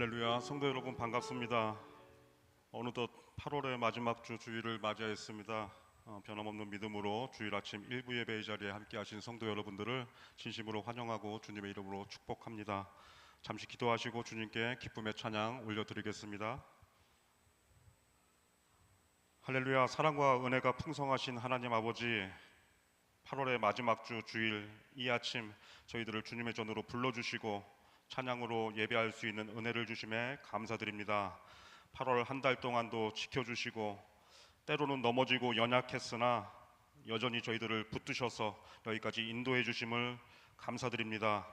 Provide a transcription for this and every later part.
할렐루야. 성도 여러분 반갑습니다. 어느덧 8월의 마지막 주 주일을 맞이했습니다. 변함없는 믿음으로 주일 아침 1부 예배의 자리에 함께 하신 성도 여러분들을 진심으로 환영하고 주님의 이름으로 축복합니다. 잠시 기도하시고 주님께 기쁨의 찬양 올려드리겠습니다. 할렐루야. 사랑과 은혜가 풍성하신 하나님 아버지, 8월의 마지막 주 주일 이 아침 저희들을 주님의 전으로 불러주시고 찬양으로 예배할 수 있는 은혜를 주심에 감사드립니다. 8월 한 달 동안도 지켜주시고 때로는 넘어지고 연약했으나 여전히 저희들을 붙드셔서 여기까지 인도해 주심을 감사드립니다.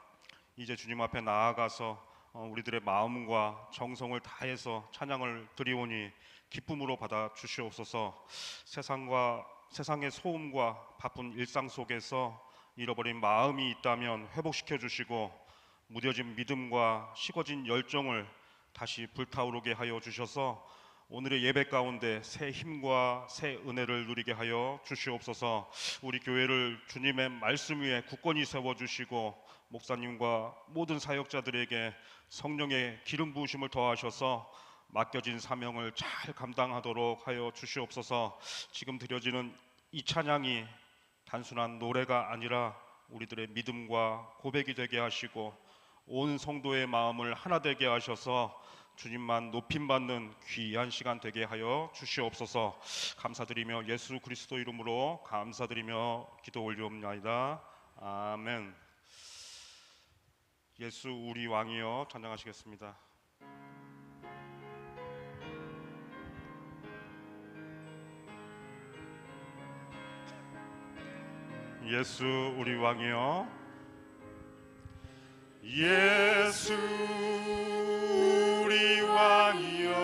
이제 주님 앞에 나아가서 우리들의 마음과 정성을 다해서 찬양을 드리오니 기쁨으로 받아 주시옵소서. 세상의 소음과 바쁜 일상 속에서 잃어버린 마음이 있다면 회복시켜 주시고 무뎌진 믿음과 식어진 열정을 다시 불타오르게 하여 주셔서 오늘의 예배 가운데 새 힘과 새 은혜를 누리게 하여 주시옵소서. 우리 교회를 주님의 말씀 위에 굳건히 세워주시고 목사님과 모든 사역자들에게 성령의 기름 부으심을 더하셔서 맡겨진 사명을 잘 감당하도록 하여 주시옵소서. 지금 드려지는 이 찬양이 단순한 노래가 아니라 우리들의 믿음과 고백이 되게 하시고 온 성도의 마음을 하나 되게 하셔서 주님만 높임받는 귀한 시간 되게 하여 주시옵소서. 감사드리며 예수 그리스도 이름으로 감사드리며 기도 올리옵나이다. 아멘. 예수 우리 왕이여 찬양하시겠습니다. 예수 우리 왕이여, 예수 우리 왕이여,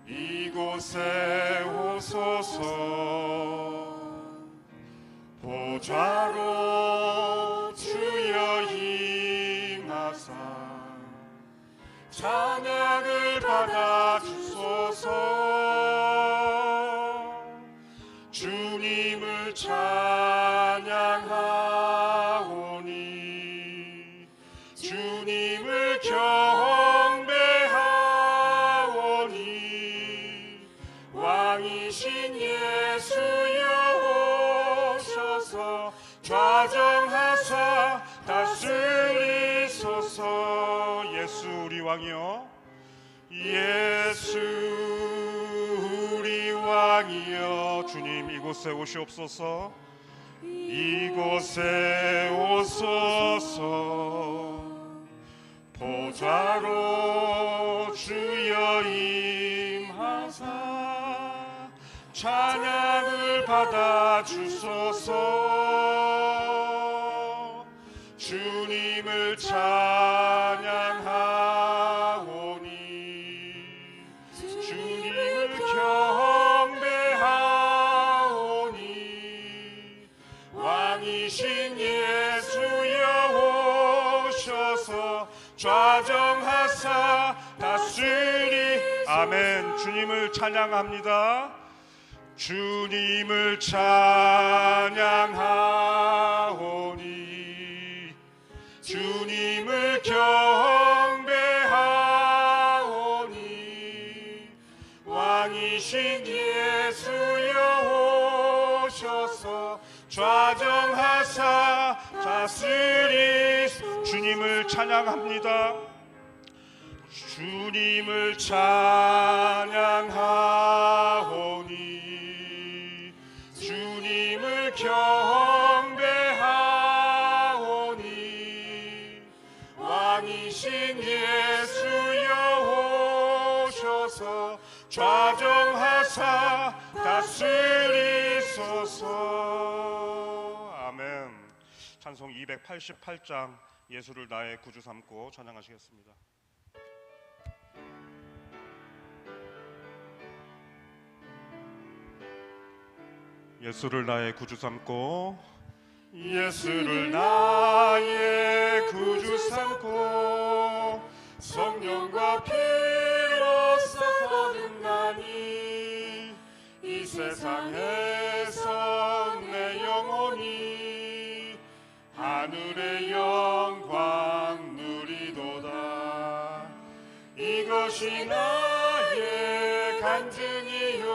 이곳에 오소서. 보좌로 주여 임하사 찬양을 받아 주소서. 주님을 찬양하오니 주님을 경배하오니 왕이신 예수여 오셔서 좌정하사 다스리소서. 예수 우리 왕이여, 예수 우리 왕이여, 주님 이곳에 오시옵소서. 이곳에 오소서. 보좌로 주여 임하사 찬양을 받아 주소서. 주님을 찬양하오니 주님을 경배하오니 왕이신 예수여 오셔서 좌정하사 다스리. 아멘. 주님을 찬양합니다. 주님을 찬양하오니 주님을 경배하오니 왕이신 예수여 오셔서 좌정하사 다스리. 주님을 찬양합니다. 주님을 찬양하오니 주님을 경배하오니 왕이신 예수여 오셔서 좌정하사 다스리소서. 아멘. 찬송 288장 예수를 나의 구주 삼고 찬양하시겠습니다. 예수를 나의 구주 삼고, 예수를 나의 구주 삼고 성령과 피로 거듭나니 이 세상에서 내 영혼이 하늘의 영광 누리도다. 이것이 나의 간증이요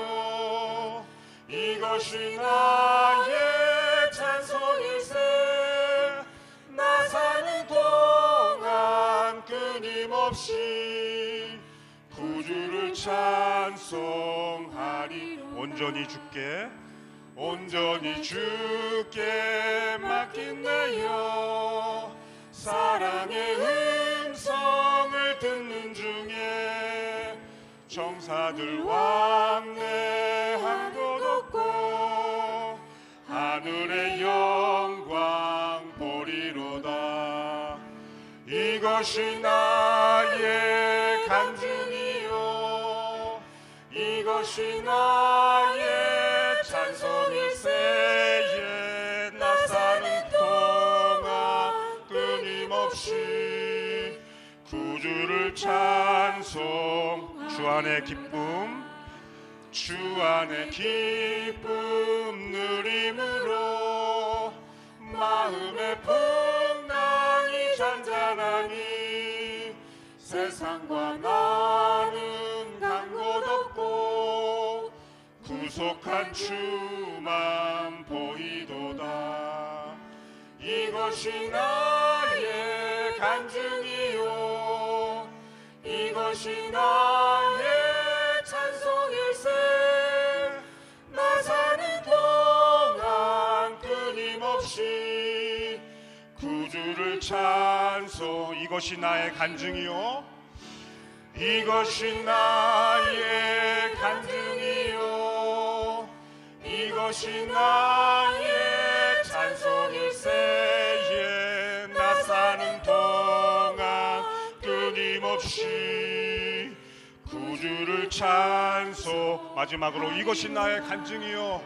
이것이 나의 찬송일세 나 사는 동안 끊임없이 구주를 찬송하리 온전히 주께 맡긴 내여 사랑의 음성을 듣는 중에 정사들 왕래한 곳 없고 하늘의 영광 보리로다 이것이 나의 간증이요 이것이 나의 찬송일세 나 사는 동안 끊임없이 구주를 찬송 주 안의 기쁨 누림으로 마음의 풍랑이 잔잔하니 세상과 나는 간 곳 없고 구속한 주만 보이도다 이것이 나의 간증이요 이것이 나의 찬송일세 나 사는 동안 끊임없이 구주를 찬송 이것이 나의 간증이요 이것이 나의 간증이요 이것이 나의 찬송일세 나 사는 동안 끊임없이 구주를 찬송 마지막으로 이것이 나의 간증이요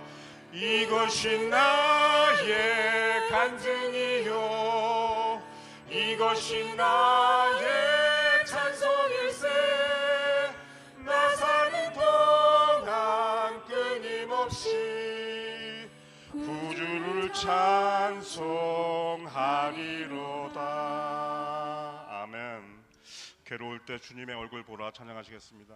이것이 나의 간증이요 이것이 나의 찬송일세 나 사는 동안 끊임없이 구주를 찬송하리로다 아멘. 괴로울 때 주님의 얼굴 보라 찬양하시겠습니다.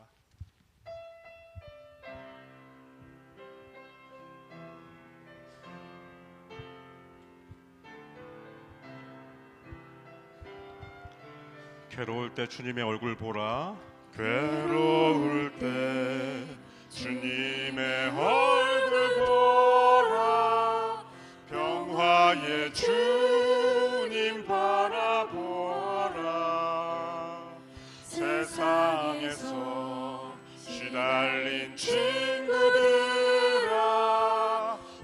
괴로울 때 주님의 얼굴 보라 괴로울 때 주님의 얼굴 보라 평화의 주님 바라보라 세상에서 시달린 친구들아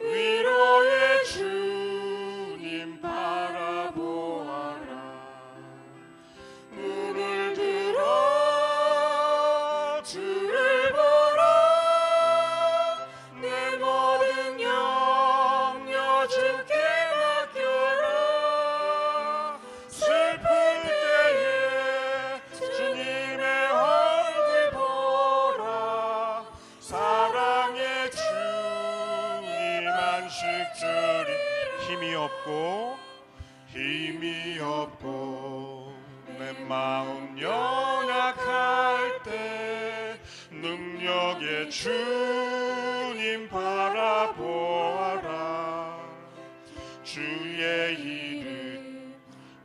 위로의 주님 바라보아라 눈을 들어 주를 보라 내 모든 염려 주께 맡겨라 슬플 때에 주님의 얼굴 보라 사랑의 주님 안식 주리 힘이 없고 내 마음 연약할 때 능력의 주님 바라보아라 주의 이름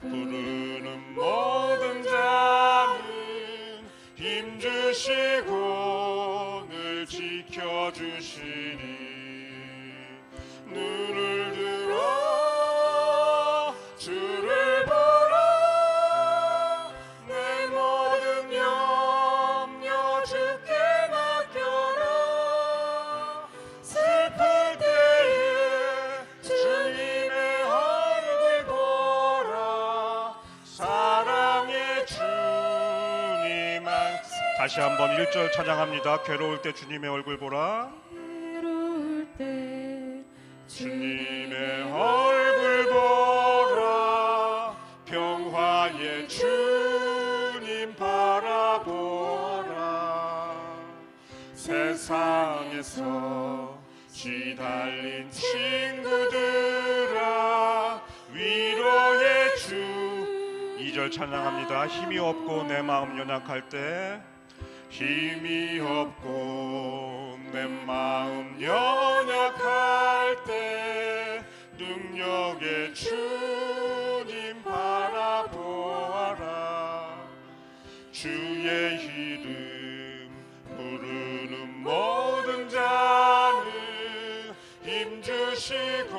부르는 모든 자는 힘주시고 늘 지켜주시니 눈을 들어 주를 보라 내 모든 염려 주께 맡겨라 슬플 때에 주님의 얼굴 보라 사랑의 주님 다시 한번 1절 찬양합니다. 괴로울 때 주님의 얼굴 보라 괴로울 때 주님의 얼굴 보라 평화의 주님 바라보라 세상에서 시달린 친구들아 위로의 주 2절 찬양합니다. 힘이 없고 내 마음 연약할 때 힘이 없고 내 마음 연약할 때 능력의 주님 바라보아라. 주의 이름 부르는 모든 자는 힘주시고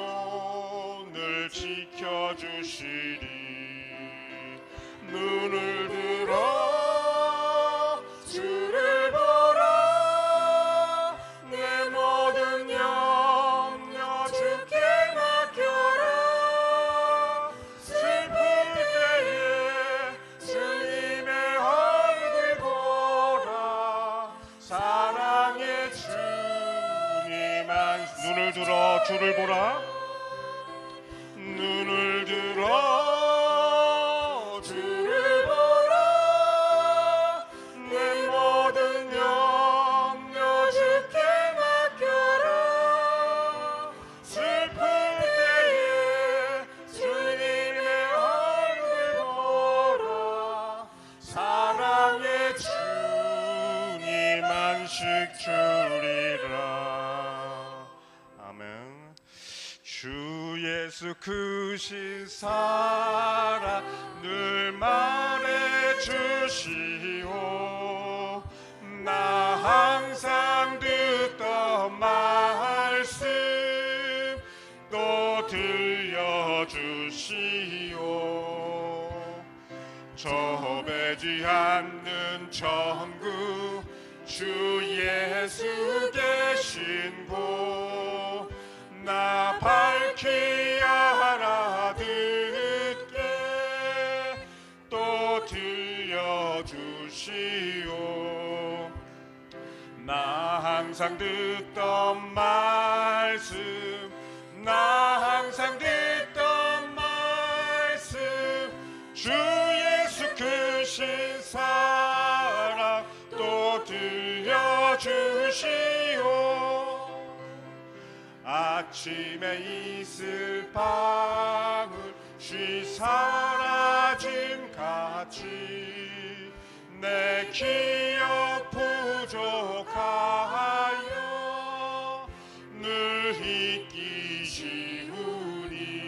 늘 지켜주시리. 눈을 들어 주를 보라. 내 모든 염려 주께 맡겨라. 슬플 때에 주님의 얼굴 보라. 사랑의 주님 눈을 들어 주를 보라. 눈을 들어 주를 보라. 내 모든 염려 주께 맡겨라. 슬플 때에 주님의 얼굴 보라. 사랑의 주님 안식 주리라. 아멘. 주 예수 크신 사랑 늘 말해주시오. 나 항상 듣던 말씀 또 들려주시오. 좁지 않는 천국 주 예수 계신 곳 나 밝히 알아듣게 또 들려주시오. 나 항상 듣던 말씀 나 항상 듣던 말씀 주 예수 크신 사랑 또 들려주시오. 아침에 이슬 방울 쉬 사라짐 같이 내 기억 부족하여 늘 잊기 쉬우니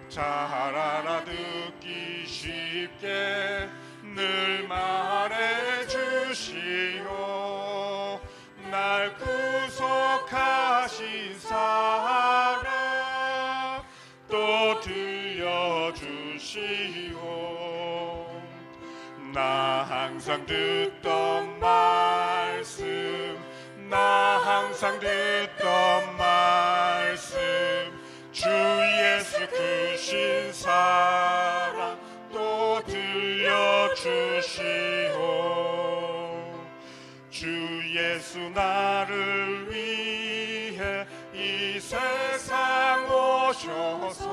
잘 알아듣기 쉽게 늘 말해주시오. 날 구속하신 사랑 또 들려주시오. 나 항상 듣던 말씀 나 항상 듣던 말씀 주 예수 크신 사랑 또 들려주시오. 주 예수 나를 위해 이 세상 오셔서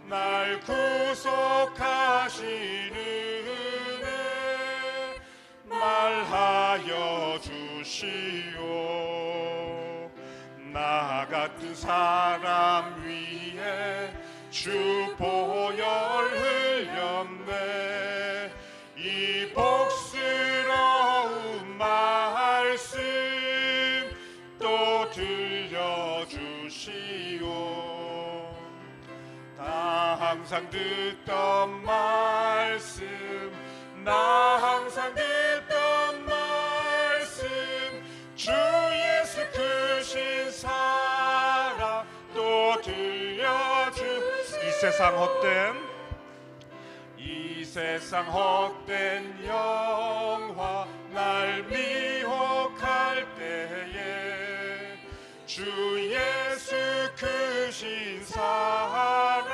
날 구속하신 은혜 말하여 주시오. 나 같은 사람 위에 주 보혈 흘렸네. 이 복스러운 말씀 또 들려주시오. 나 항상 듣던 말씀 나 항상 듣던 말씀 주 예수 크신 사랑 또 들려주시오. 이 세상 헛된 이 세상 헛된 영화 날 미혹할 때에 주 예수 크신 사랑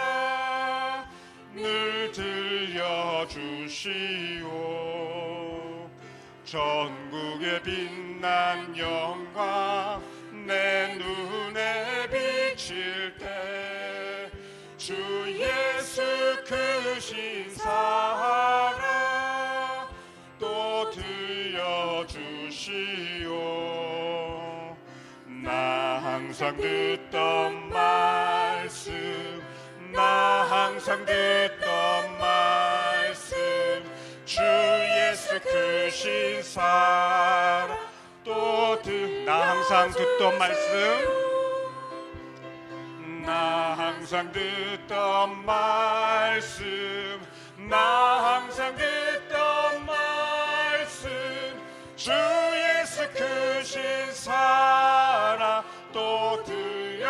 늘 들려주시오. 전국에 빛난 영광 내 눈에 비칠 때 주 예수 크신 사랑 또 들려주시오. 나 항상 듣던 말씀 나 항상 듣던 말씀 주 예수 크신 사랑 나 항상 듣던 말씀 나 항상 듣던 말씀 나 항상 듣던 말씀 주 예수 크신 사랑 또 들려주시오.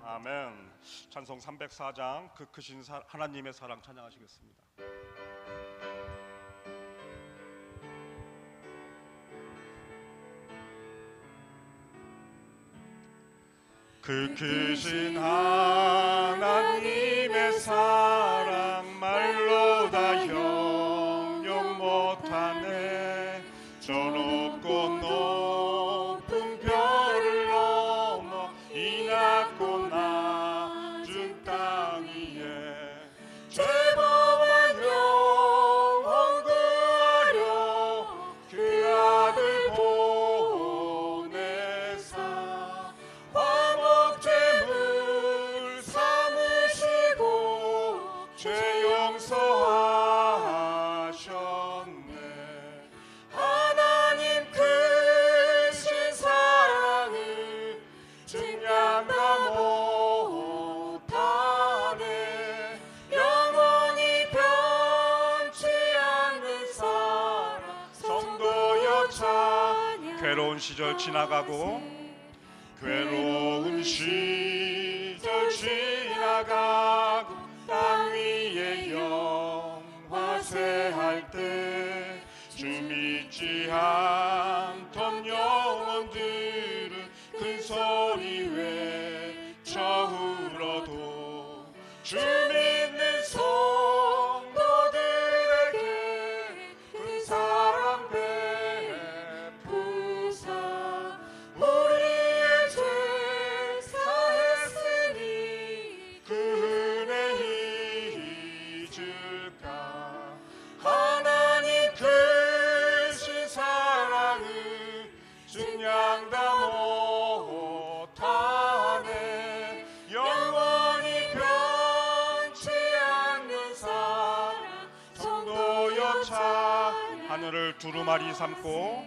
아멘. 찬송 304장 그 크신 하나님의 사랑 찬양하시겠습니다. 그 크신 하나님의 사랑 말로 다 형용 못하네. 저 높고 높은 별을 넘어 이 낮고 낮은 땅 위에 죄범한 영혼 구하려 그 아들 보내사 화목제물 삼으시고 죄 용서하셨네. 하나님 크신 사랑을 증량다 못하네. 영원히 변치 않는 사랑 성도여 찬양. 괴로운 시절 지나가고 괴로운 시절 지나가고 땅 위에 영화쇠할 때 주 믿지 않던 영혼들은 큰 소리 외쳐 울어도 주 믿는 성도들에게 그 사랑 베푸사 우리의 죄 사했으니 그 은혜 잊을까. 하나님 크신 사랑을 증량다 못하네. 영원히 변치 않는 사랑 성도여 찬양. 하늘을 두루마리 삼고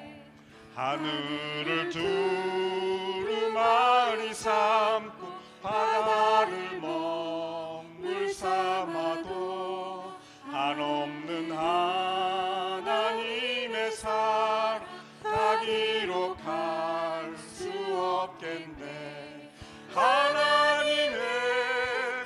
하늘을 두루마리 삼고 바다를 먹물 삼아도 한없는 하나님의 사랑 다 기록할 수 없겠네. 하나님의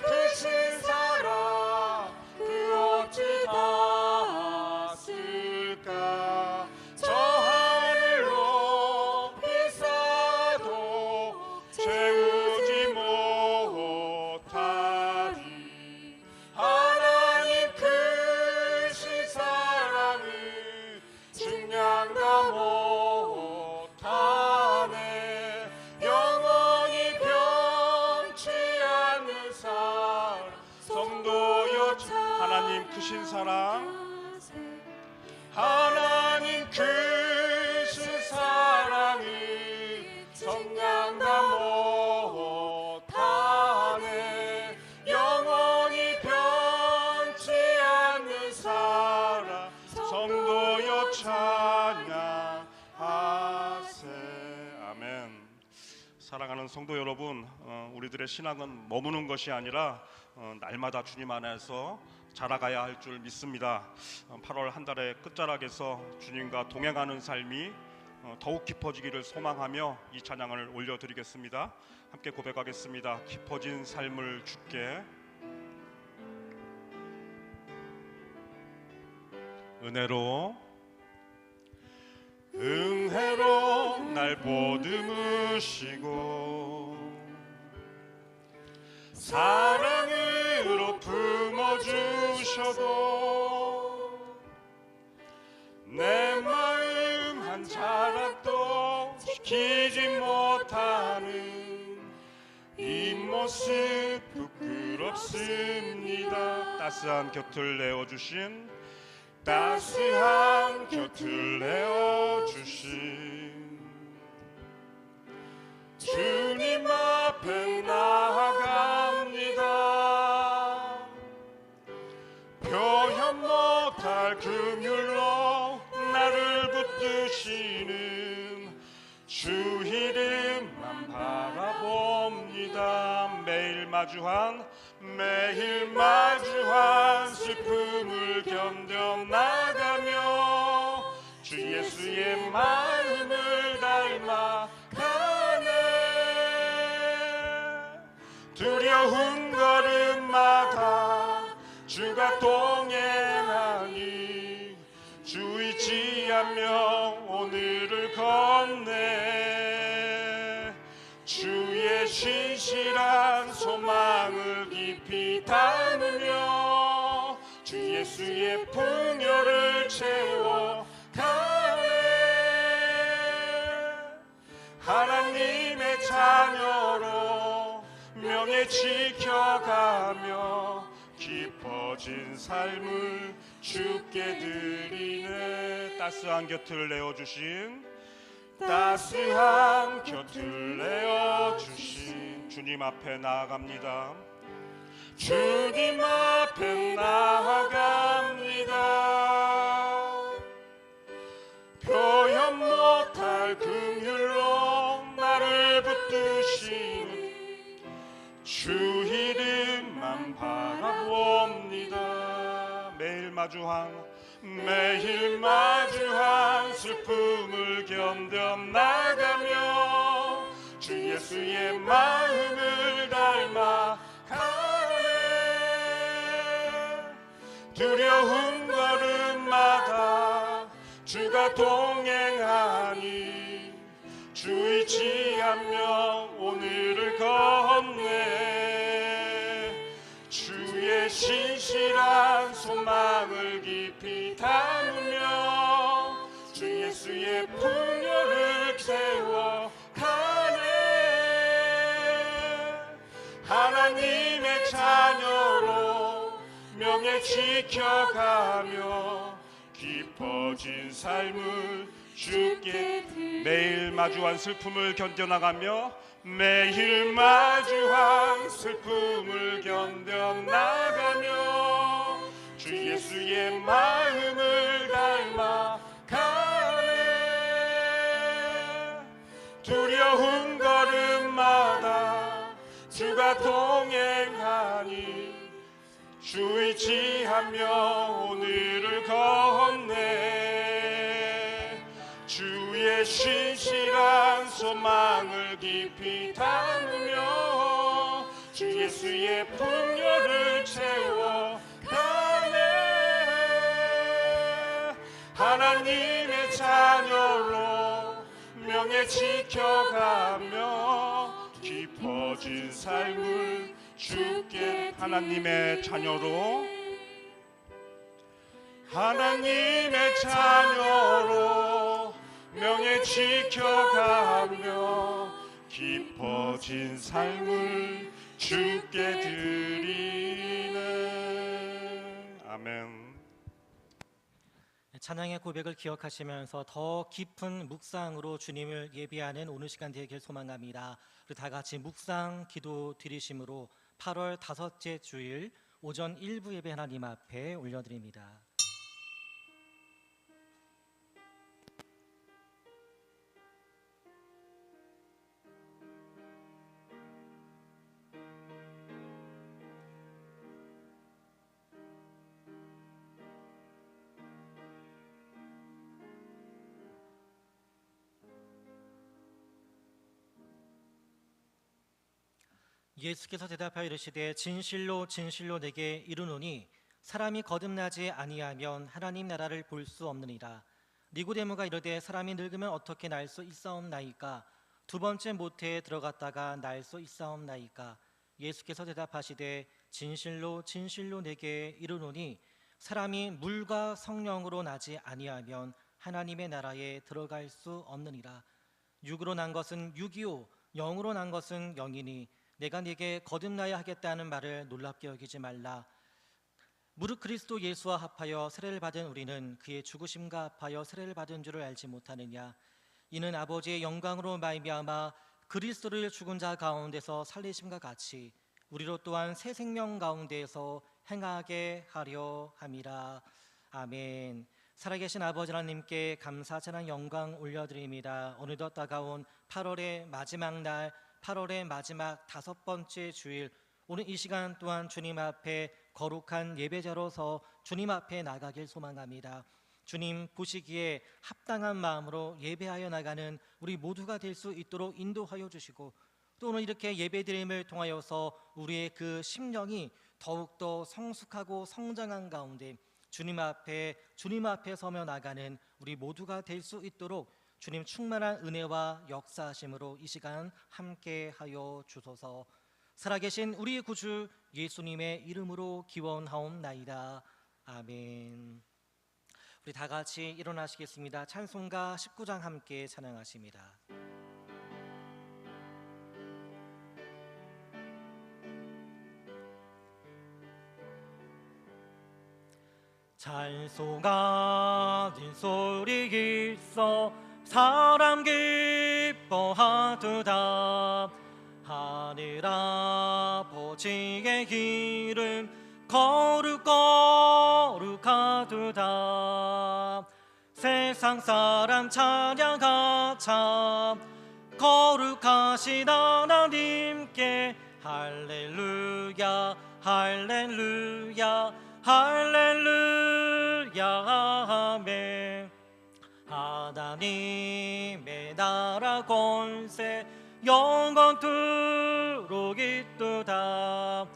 크신 사랑 그 어찌 다 쓸까. 저 하늘 높이 쌓아도 채우지 못하리. 하나님 크신 사랑을 증량다 못하네. 영원히 변치 않는 사랑 성도여 하나님 크신 사랑 하나님 크신 사랑을 정량다 못하네. 영원히 변치 않는 사랑 성도여 찬양하세. 아멘. 사랑하는 성도 여러분, 우리들의 신앙은 머무는 것이 아니라 날마다 주님 안에서 자라가야 할 줄 믿습니다. 8월 한 달의 끝자락에서 주님과 동행하는 삶이 더욱 깊어지기를 소망하며 이 찬양을 올려드리겠습니다. 함께 고백하겠습니다. 깊어진 삶을 주께 은혜로 날 보듬으시고 사랑으로 품어주셔도 내 마음 한 자락도 지키지 못하는 이 모습 부끄럽습니다. 따스한 곁을 내어주신 따스한 곁을 내어주신 주님 앞에 나아갑니다. 표현 붙드시는 주 이름만 바라봅니다. 매일 마주한 슬픔을 견뎌나가며 주 예수의 마음을 닮아가네. 두려운 걸음마다 주가 동행하니 주 의지하며 오늘을 건네. 주의 신실한 소망을 깊이 담으며 주 예수의 풍요를 채워가네. 하나님의 자녀로 명예 지켜가며 깊어진 삶을 주께 드리네. 따스한 곁을 내어주신 주님 앞에 나아갑니다. 주님 앞에 나아갑니다. 표현 못할 긍휼로 나를 붙드시는 주 이름만 바라봅니다. 매일 마주한 슬픔을 견뎌나가며 주 예수의 마음을 닮아가네. 두려운 걸음마다 주가 동행하니 주 의지하며 오늘을 건네. 주의 신실한 소망을 깊이 담으며 주 예수의 풍요를 채워가네. 하나님의 자녀로 명예 지켜가며 깊어진 삶을 주께 매일 마주한 슬픔을 견뎌나가며 매일 마주한 슬픔을 견뎌나가며 주 예수의 마음을 닮아가네. 두려운 걸음마다 주가 동행하니 주 의지하며 오늘을 건네. 주의 신실한 소망을 깊이 담으며 주 예수의 풍요를 채워가네. 하나님의 자녀로 명예 지켜가며 깊어진 삶을 주께. 하나님의 자녀로 명예 지켜가며 깊어진 삶을 주께 드리네. 아멘. 찬양의 고백을 기억하시면서 더 깊은 묵상으로 주님을 예배하는 오늘 시간 되길 소망합니다. 우리 다 같이 묵상 기도 드리심으로 8월 다섯째 주일 오전 1부 예배 하나님 앞에 올려드립니다. 예수께서 대답하여 이르시되 진실로 진실로 내게 이르노니 사람이 거듭나지 아니하면 하나님 나라를 볼 수 없느니라. 니고데모가 이르되 사람이 늙으면 어떻게 날 수 있사옵나이까? 두 번째 모태에 들어갔다가 날 수 있사옵나이까? 예수께서 대답하시되 진실로 진실로 내게 이르노니 사람이 물과 성령으로 나지 아니하면 하나님의 나라에 들어갈 수 없느니라. 육으로 난 것은 육이요 영으로 난 것은 영이니 내가 네게 거듭나야 하겠다는 말을 놀랍게 여기지 말라. 무릇 그리스도 예수와 합하여 세례를 받은 우리는 그의 죽으심과 합하여 세례를 받은 줄을 알지 못하느냐? 이는 아버지의 영광으로 말미암아 그리스도를 죽은 자 가운데서 살리심과 같이 우리로 또한 새 생명 가운데에서 행하게 하려 함이라. 아멘. 살아계신 아버지 하나님께 감사 찬양 영광 올려드립니다. 어느덧 다가온 8월의 마지막 날, 8월의 마지막 5번째 주일, 오늘 이 시간 또한 주님 앞에 거룩한 예배자로서 주님 앞에 나가길 소망합니다. 주님 보시기에 합당한 마음으로 예배하여 나가는 우리 모두가 될 수 있도록 인도하여 주시고, 또 오늘 이렇게 예배드림을 통하여서 우리의 그 심령이 더욱더 성숙하고 성장한 가운데 주님 앞에 서며 나가는 우리 모두가 될 수 있도록 주님 충만한 은혜와 역사하심으로 이 시간 함께하여 주소서. 살아계신 우리 구주 예수님의 이름으로 기원하옵나이다. 아멘. 우리 다 같이 일어나시겠습니다. 찬송가 19장 함께 찬양하십니다. 찬송가진 소리 있어 사람 기뻐하도다. 하늘 아버지의 이름 거룩하도다. 세상 사람 찬양하자 거룩하신 하나님께 할렐루야 할렐루야 할렐루야 아멘. 하나님의 나라 권세 영원토록 있도다.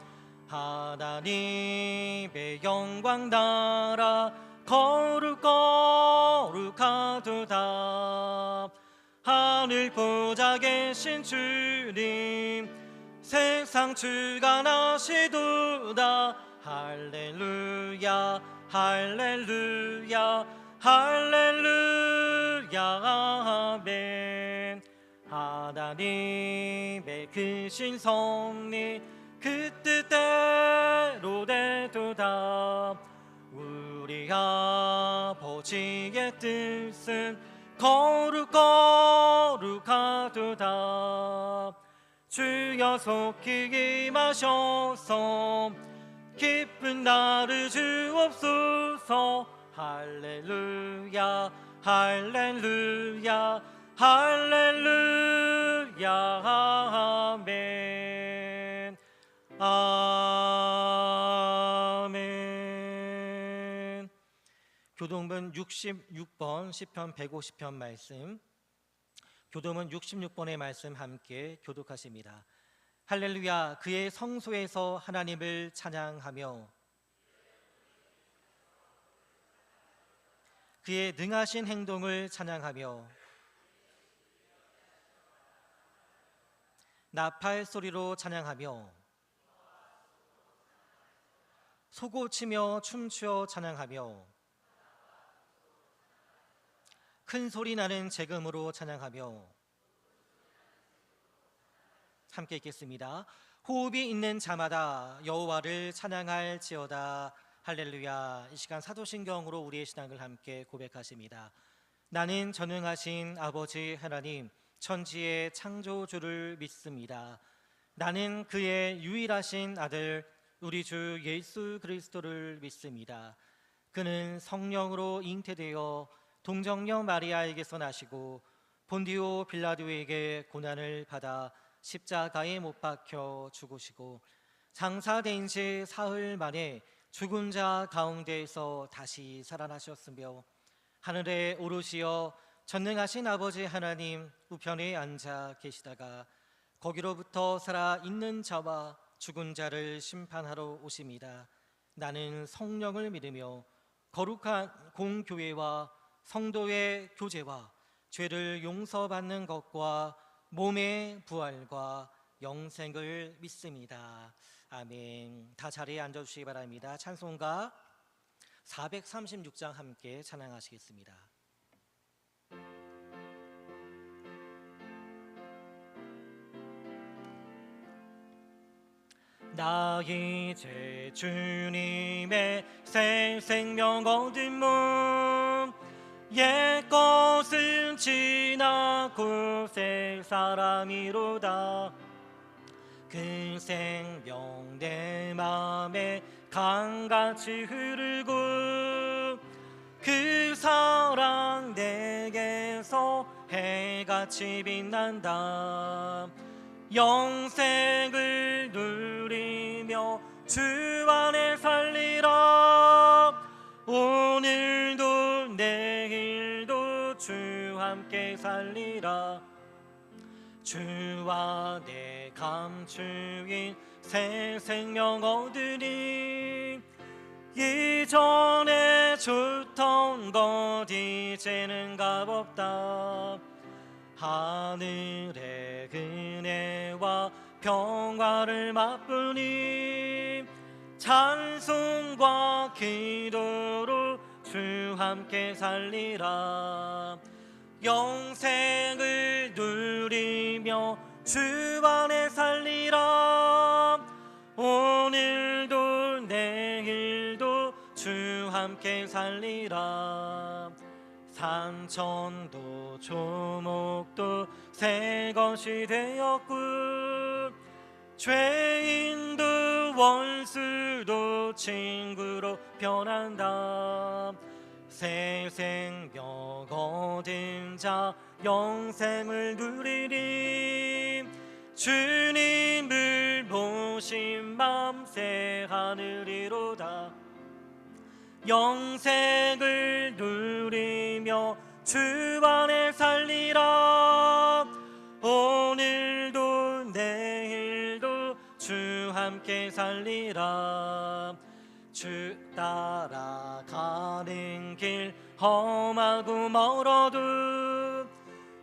하나님의 영광 나라 거룩하도다. 하늘 보좌 계신 주님 세상 주관하시도다. 할렐루야 할렐루야 할렐루야 아멘. 하나님의 크신 섭리 그 뜻대로 되도다. 우리 아버지의 뜻은 거룩하도다. 주여 속히 임하셔서 기쁜 나를 주옵소서. 할렐루야 할렐루야 할렐루야 아멘. 아멘. 교동문 66번 시편 150편 말씀, 교동문 66번의 말씀 함께 교독하십니다. 할렐루야. 그의 성소에서 하나님을 찬양하며 그의 능하신 행동을 찬양하며 나팔 소리로 찬양하며 소고치며 춤추어 찬양하며 큰 소리 나는 재금으로 찬양하며. 함께 읽겠습니다. 호흡이 있는 자마다 여호와를 찬양할지어다. 할렐루야. 이 시간 사도신경으로 우리의 신앙을 함께 고백하십니다. 나는 전능하신 아버지 하나님 천지의 창조주를 믿습니다. 나는 그의 유일하신 아들 우리 주 예수 그리스도를 믿습니다. 그는 성령으로 잉태되어 동정녀 마리아에게서 나시고 본디오 빌라도에게 고난을 받아 십자가에 못 박혀 죽으시고 장사된 지 사흘 만에 죽은 자 가운데에서 다시 살아나셨으며 하늘에 오르시어 전능하신 아버지 하나님 우편에 앉아 계시다가 거기로부터 살아있는 자와 죽은 자를 심판하러 오십니다. 나는 성령을 믿으며 거룩한 공교회와 성도의 교제와 죄를 용서받는 것과 몸의 부활과 영생을 믿습니다. 아멘. 다 자리에 앉아주시기 바랍니다. 찬송가 436장 함께 찬양하시겠습니다. 나 이제 주님의 새 생명 얻은 몸 옛것은 지나고 새 사람이로다. 그 생명 내 맘에 강같이 흐르고 그 그 사랑 내게서 해같이 빛난다. 영생을 누리며 주 안에 살리라. 오늘도 내일도 주 함께 살리라. 주 안에 감추인 새 생명 얻으니 이전에 좋던 것 이제는 값없다. 하늘의 은혜와 평화를 맛보니 찬송과 기도로 주 함께 살리라. 영생을 누리며 주 안에 살리라. 오늘도 내일도 주 함께 살리라. 산천도 조목도 새 것이 되었고 죄인도 원수도 친구로 변한다. 새 생명 얻은 자 영생을 누리리. 주님을 모신 맘 새 하늘이로다. 영생을 누리며 주 안에 살리라. 오늘도 내일도 주 함께 살리라. 주 따라가는 길 험하고 멀어도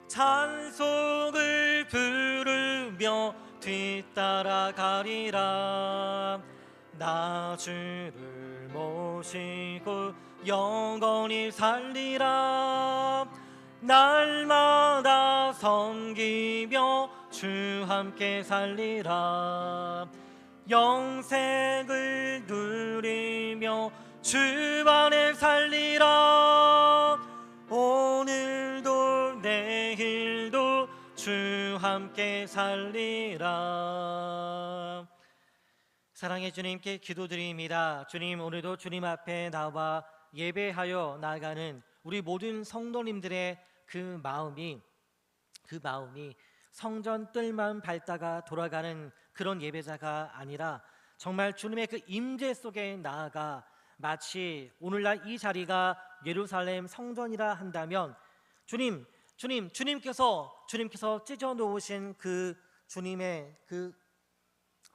찬송을 부르며 뒤따라가리라. 나 주를 모시고 영원히 살리라. 날마다 섬기며 주 함께 살리라. 영생을 누리며 주 안에 살리라. 오늘도 내일도 주 함께 살리라. 사랑의 주님께 기도드립니다. 주님, 오늘도 주님 앞에 나와 예배하여 나아가는 우리 모든 성도님들의 그 마음이 성전 뜰만 밟다가 돌아가는 그런 예배자가 아니라 정말 주님의 그 임재 속에 나아가 마치 오늘날 이 자리가 예루살렘 성전이라 한다면 주님께서 찢어 놓으신 그 주님의 그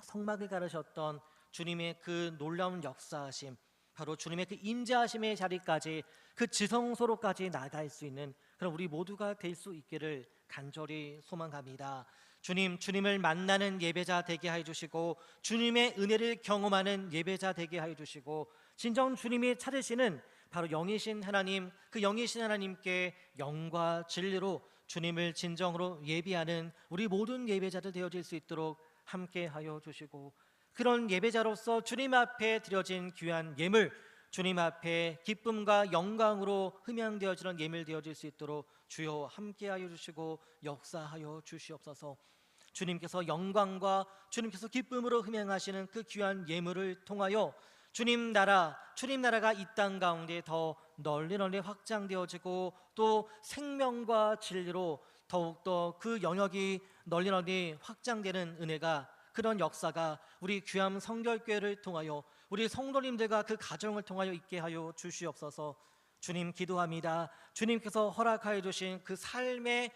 성막을 가르셨던 주님의 그 놀라운 역사하심, 바로 주님의 그 임재하심의 자리까지, 그 지성소로까지 나갈 수 있는 그런 우리 모두가 될 수 있기를 간절히 소망합니다. 주님을 만나는 예배자 되게 해 주시고 주님의 은혜를 경험하는 예배자 되게 해 주시고 진정 주님이 찾으시는 바로 영이신 하나님, 그 영이신 하나님께 영과 진리로 주님을 진정으로 예비하는 우리 모든 예배자들 되어질 수 있도록 함께하여 주시고, 그런 예배자로서 주님 앞에 드려진 귀한 예물, 주님 앞에 기쁨과 영광으로 흠양되어지는 예물 되어질 수 있도록 주여 함께하여 주시고 역사하여 주시옵소서. 주님께서 영광과 주님께서 기쁨으로 흠양하시는 그 귀한 예물을 통하여 주님 나라가 이 땅 가운데 더 널리 확장되어지고 또 생명과 진리로 더욱더 그 영역이 널리 확장되는 은혜가, 그런 역사가 우리 귀함 성결교회를 통하여 우리 성도님들과 그 가정을 통하여 있게 하여 주시옵소서. 주님 기도합니다. 주님께서 허락하여 주신 그 삶의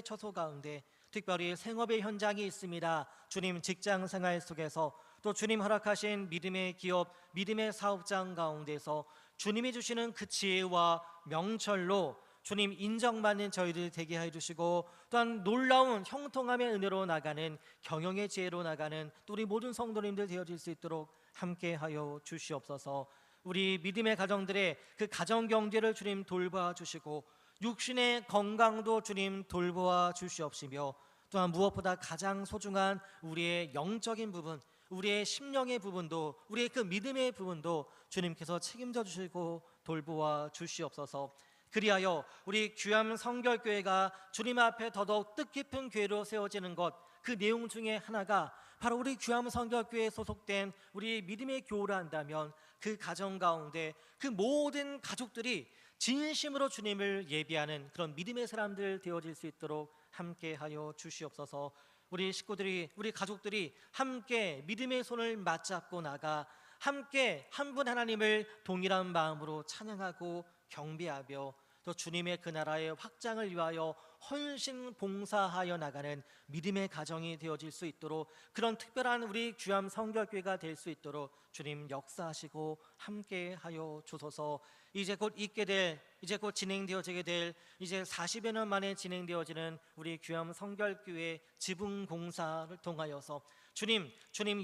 처소 가운데 특별히 생업의 현장이 있습니다. 주님 직장 생활 속에서 또 주님 허락하신 믿음의 기업, 믿음의 사업장 가운데서 주님이 주시는 그 지혜와 명철로 주님 인정받는 저희들 되게 해주시고, 또한 놀라운 형통함의 은혜로 나가는 경영의 지혜로 나가는 또 우리 모든 성도님들 되어질 수 있도록 함께하여 주시옵소서. 우리 믿음의 가정들의 그 가정 경제를 주님 돌봐 주시고 육신의 건강도 주님 돌보아 주시옵시며, 또한 무엇보다 가장 소중한 우리의 영적인 부분, 우리의 심령의 부분도, 우리의 그 믿음의 부분도 주님께서 책임져 주시고 돌보아 주시옵소서. 그리하여 우리 귀함 성결교회가 주님 앞에 더더욱 뜻깊은 교회로 세워지는 것, 그 내용 중에 하나가 바로 우리 귀함 성결교회에 소속된 우리 믿음의 교우라 한다면 그 가정 가운데 그 모든 가족들이 진심으로 주님을 예비하는 그런 믿음의 사람들 되어질 수 있도록 함께하여 주시옵소서. 우리 식구들이, 우리 가족들이 함께 믿음의 손을 맞잡고 나가 함께 한 분 하나님을 동일한 마음으로 찬양하고 경배하며 또 주님의 그 나라의 확장을 위하여 헌신 봉사하여 나가는 믿음의 가정이 되어질 수 있도록, 그런 특별한 우리 귀암 성결교회가 될 수 있도록 주님 역사하시고 함께하여 주소서. 이제 곧 있게 될, 이제 곧 진행되어지게 될, 이제 40여 년 만에 진행되어지는 우리 귀암 성결교회 지붕 공사를 통하여서 주님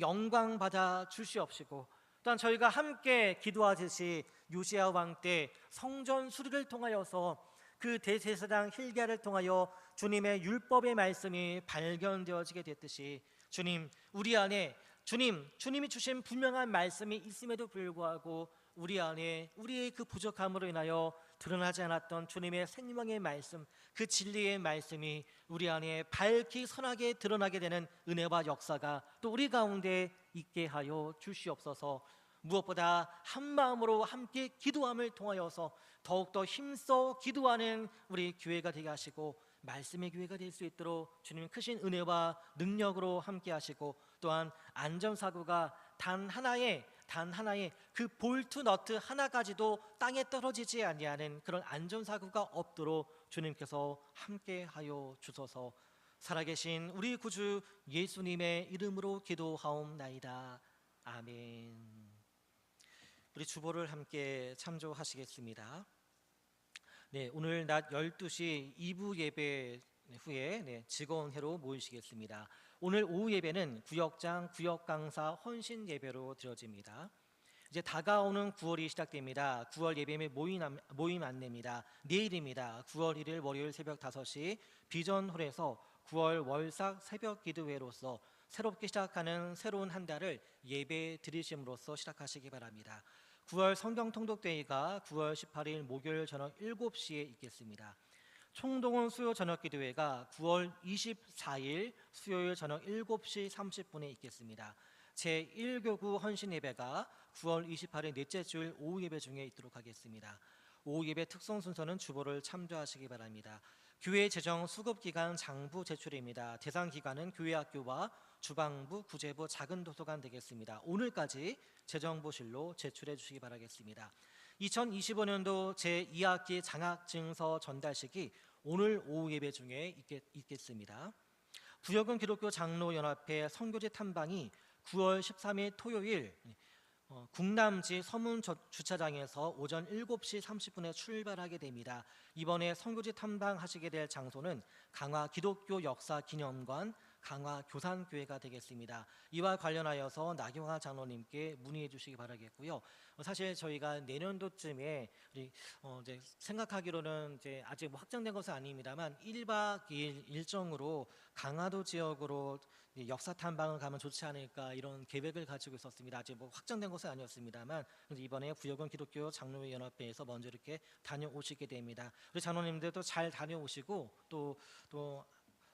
영광 받아 주시옵시고, 또한 저희가 함께 기도하듯이 요시야 왕 때 성전 수리를 통하여서 그 대제사장 hilki야를 통하여 주님의 율법의 말씀이 발견되어지게 됐듯이 주님, 우리 안에 주님이 주신 분명한 말씀이 있음에도 불구하고 우리 안에 우리의 그 부족함으로 인하여 드러나지 않았던 주님의 생명의 말씀, 그 진리의 말씀이 우리 안에 밝히 선하게 드러나게 되는 은혜와 역사가 또 우리 가운데 있게 하여 주시옵소서. 무엇보다 한 마음으로 함께 기도함을 통하여서 더욱더 힘써 기도하는 우리 교회가 되게 하시고 말씀의 교회가 될 수 있도록 주님 크신 은혜와 능력으로 함께 하시고, 또한 안전사고가 단 하나의 그 볼트 너트 하나까지도 땅에 떨어지지 아니하는 그런 안전사고가 없도록 주님께서 함께하여 주소서. 살아계신 우리 구주 예수님의 이름으로 기도하옵나이다. 아멘. 우리 주보를 함께 참조하시겠습니다. 네, 오늘 낮 12시 2부 예배 후에 직원회로 모이시겠습니다. 오늘 오후 예배는 구역장, 구역강사 헌신 예배로 드려집니다. 이제 다가오는 9월이 시작됩니다. 9월 예배 및 모임 안내입니다. 내일입니다. 9월 1일 월요일 새벽 5시 비전홀에서 9월 월삭 새벽 기도회로서 새롭게 시작하는 새로운 한 달을 예배 드리심으로써 시작하시기 바랍니다. 9월 성경통독대회가 9월 18일 목요일 저녁 7시에 있겠습니다. 총동원 수요 저녁 기도회가 9월 24일 수요일 저녁 7시 30분에 있겠습니다. 제1교구 헌신 예배가 9월 28일 넷째 주일 오후 예배 중에 있도록 하겠습니다. 오후 예배 특송 순서는 주보를 참조하시기 바랍니다. 교회 재정 수급 기간 장부 제출입니다. 대상 기관은 교회학교와 주방부, 구제부, 작은 도서관 되겠습니다. 오늘까지 재정보실로 제출해 주시기 바라겠습니다. 2025년도 제2학기 장학증서 전달식이 오늘 오후 예배 중에 있겠습니다. 구역은 기독교 장로연합회 선교지 탐방이 9월 13일 토요일 국남지 서문 주차장에서 오전 7시 30분에 출발하게 됩니다. 이번에 선교지 탐방하시게 될 장소는 강화 기독교 역사 기념관 강화 교산교회가 되겠습니다. 이와 관련하여서 나경화 장로님께 문의해 주시기 바라겠고요. 사실 저희가 내년도쯤에 이제 생각하기로는 이제 아직 확정된 것은 아닙니다만 1박 2일 일정으로 강화도 지역으로 역사 탐방을 가면 좋지 않을까 이런 계획을 가지고 있었습니다. 아직 확정된 것은 아니었습니다만 이번에 구역은 기독교 장로연합회에서 먼저 이렇게 다녀오시게 됩니다. 우리 장로님들도 잘 다녀오시고 또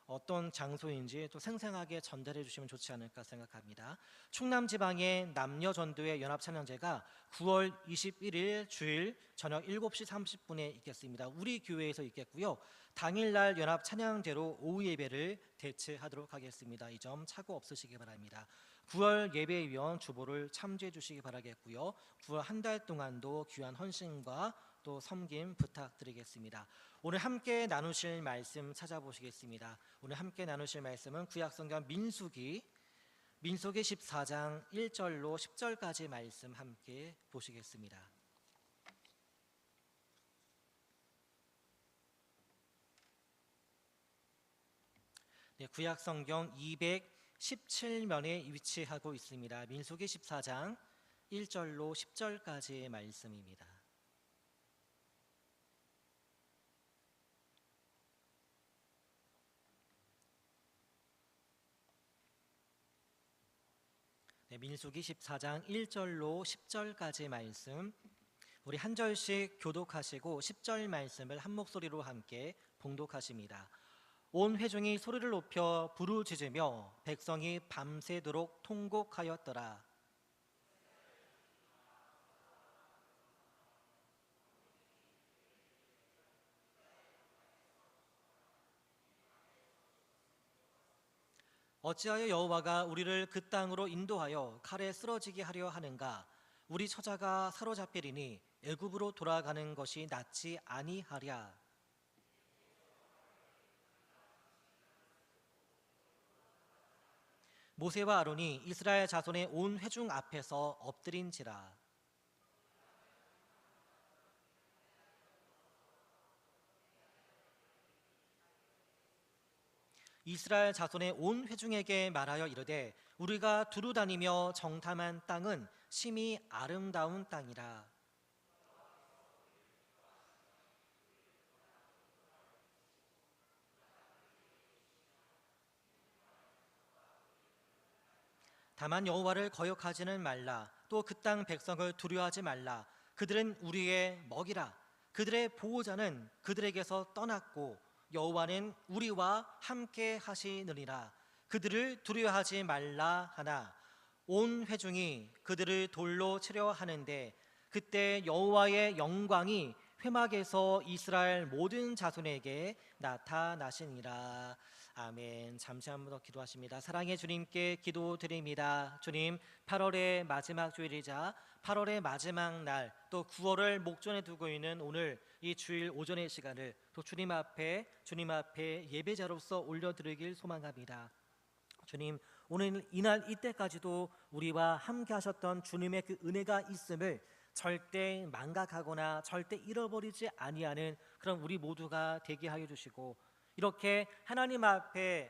어떤 장소인지 또 생생하게 전달해 주시면 좋지 않을까 생각합니다. 충남 지방의 남녀 전도회 연합 찬양제가 9월 21일 주일 저녁 7시 30분에 있겠습니다. 우리 교회에서 있겠고요. 당일날 연합 찬양제로 오후 예배를 대체하도록 하겠습니다. 이 점 착오 없으시기 바랍니다. 9월 예배위원 주보를 참조해 주시기 바라겠고요. 9월 한 달 동안도 귀한 헌신과 또 섬김 부탁드리겠습니다. 오늘 함께 나누실 말씀 찾아보시겠습니다. 오늘 함께 나누실 말씀은 구약성경 민수기 14장 1절로 10절까지 말씀 함께 보시겠습니다. 네, 구약성경 217면에 위치하고 있습니다. 민수기 14장 1절로 10절까지의 말씀입니다. 네, 민수기 14장 1절로 10절까지 말씀, 우리 한 절씩 교독하시고 10절 말씀을 한 목소리로 함께 봉독하십니다. 온 회중이 소리를 높여 부르짖으며 백성이 밤새도록 통곡하였더라. 어찌하여 여호와가 우리를 그 땅으로 인도하여 칼에 쓰러지게 하려 하는가? 우리 처자가 사로잡히리니 애굽으로 돌아가는 것이 낫지 아니하랴. 모세와 아론이 이스라엘 자손의 온 회중 앞에서 엎드린지라. 이스라엘 자손의 온 회중에게 말하여 이르되 우리가 두루 다니며 정탐한 땅은 심히 아름다운 땅이라. 다만 여호와를 거역하지는 말라. 또 그 땅 백성을 두려워하지 말라. 그들은 우리의 먹이라. 그들의 보호자는 그들에게서 떠났고 여호와는 우리와 함께 하시느니라. 그들을 두려워하지 말라 하나 온 회중이 그들을 돌로 치려 하는데 그때 여호와의 영광이 회막에서 이스라엘 모든 자손에게 나타나시니라. 아멘. 잠시 한 번 더 기도하십니다. 사랑의 주님께 기도드립니다. 주님, 8월의 마지막 주일이자 8월의 마지막 날, 또 9월을 목전에 두고 있는 오늘 이 주일 오전의 시간을 또 주님 앞에 예배자로서 올려드리길 소망합니다. 주님, 오늘 이날 이때까지도 우리와 함께 하셨던 주님의 그 은혜가 있음을 절대 망각하거나 절대 잃어버리지 아니하는 그런 우리 모두가 되게 하여 주시고, 이렇게 하나님 앞에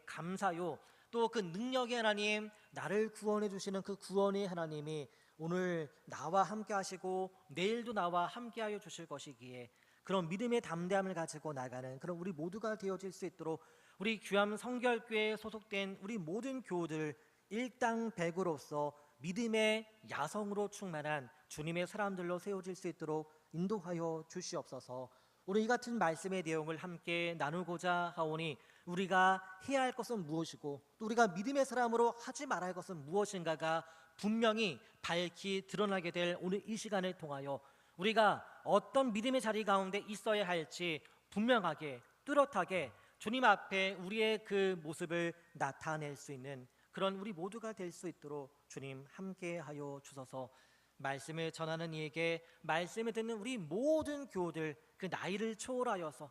감사요, 또 그 능력의 하나님, 나를 구원해 주시는 그 구원의 하나님이 오늘 나와 함께 하시고 내일도 나와 함께 하여 주실 것이기에 그런 믿음의 담대함을 가지고 나가는 그런 우리 모두가 되어질 수 있도록 우리 귀암 성결교회에 소속된 우리 모든 교우들 일당백으로서 믿음의 야성으로 충만한 주님의 사람들로 세워질 수 있도록 인도하여 주시옵소서. 오늘 이 같은 말씀의 내용을 함께 나누고자 하오니 우리가 해야 할 것은 무엇이고 또 우리가 믿음의 사람으로 하지 말아야 할 것은 무엇인가가 분명히 밝히 드러나게 될 오늘 이 시간을 통하여 우리가 어떤 믿음의 자리 가운데 있어야 할지 분명하게 뚜렷하게 주님 앞에 우리의 그 모습을 나타낼 수 있는 그런 우리 모두가 될 수 있도록 주님 함께하여 주소서. 말씀을 전하는 이에게 말씀을 듣는 우리 모든 교우들 그 나이를 초월하여서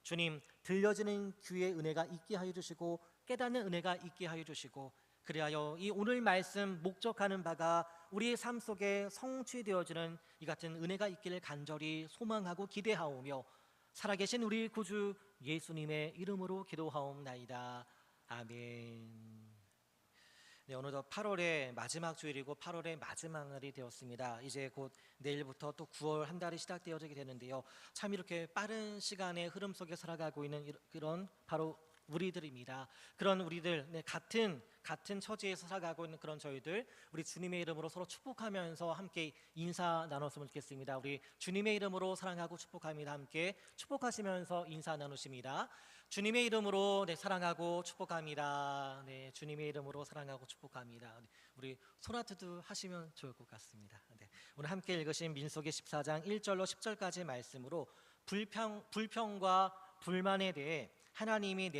주님 들려지는 귀의 은혜가 있게 하여 주시고 깨닫는 은혜가 있게 하여 주시고 그리하여 이 오늘 말씀 목적하는 바가 우리의 삶 속에 성취되어지는 이 같은 은혜가 있기를 간절히 소망하고 기대하오며 살아계신 우리 구주 예수님의 이름으로 기도하옵나이다. 아멘. 네, 오늘도 8월의 마지막 주일이고 8월의 마지막 날이 되었습니다. 이제 곧 내일부터 또 9월 한 달이 시작되어지게 되는데요. 참 이렇게 빠른 시간의 흐름 속에 살아가고 있는 그런 바로 우리들입니다. 그런 우리들, 같은 처지에서 살아가고 있는 그런 저희들, 우리 주님의 이름으로 서로 축복하면서 함께 인사 나눴으면 좋겠습니다. 우리 주님의 이름으로 사랑하고 축복합니다. 함께 축복하시면서 인사 나누십니다. 주님의 이름으로 사랑하고 축복합니다. 네, 주님의 이름으로 사랑하고 축복합니다. 우리 소나트도 하시면 좋을 것 같습니다. 네, 오늘 함께 읽으신 민수기 14장 1절로 10절까지 말씀으로 불평과 불만에 대해 하나님이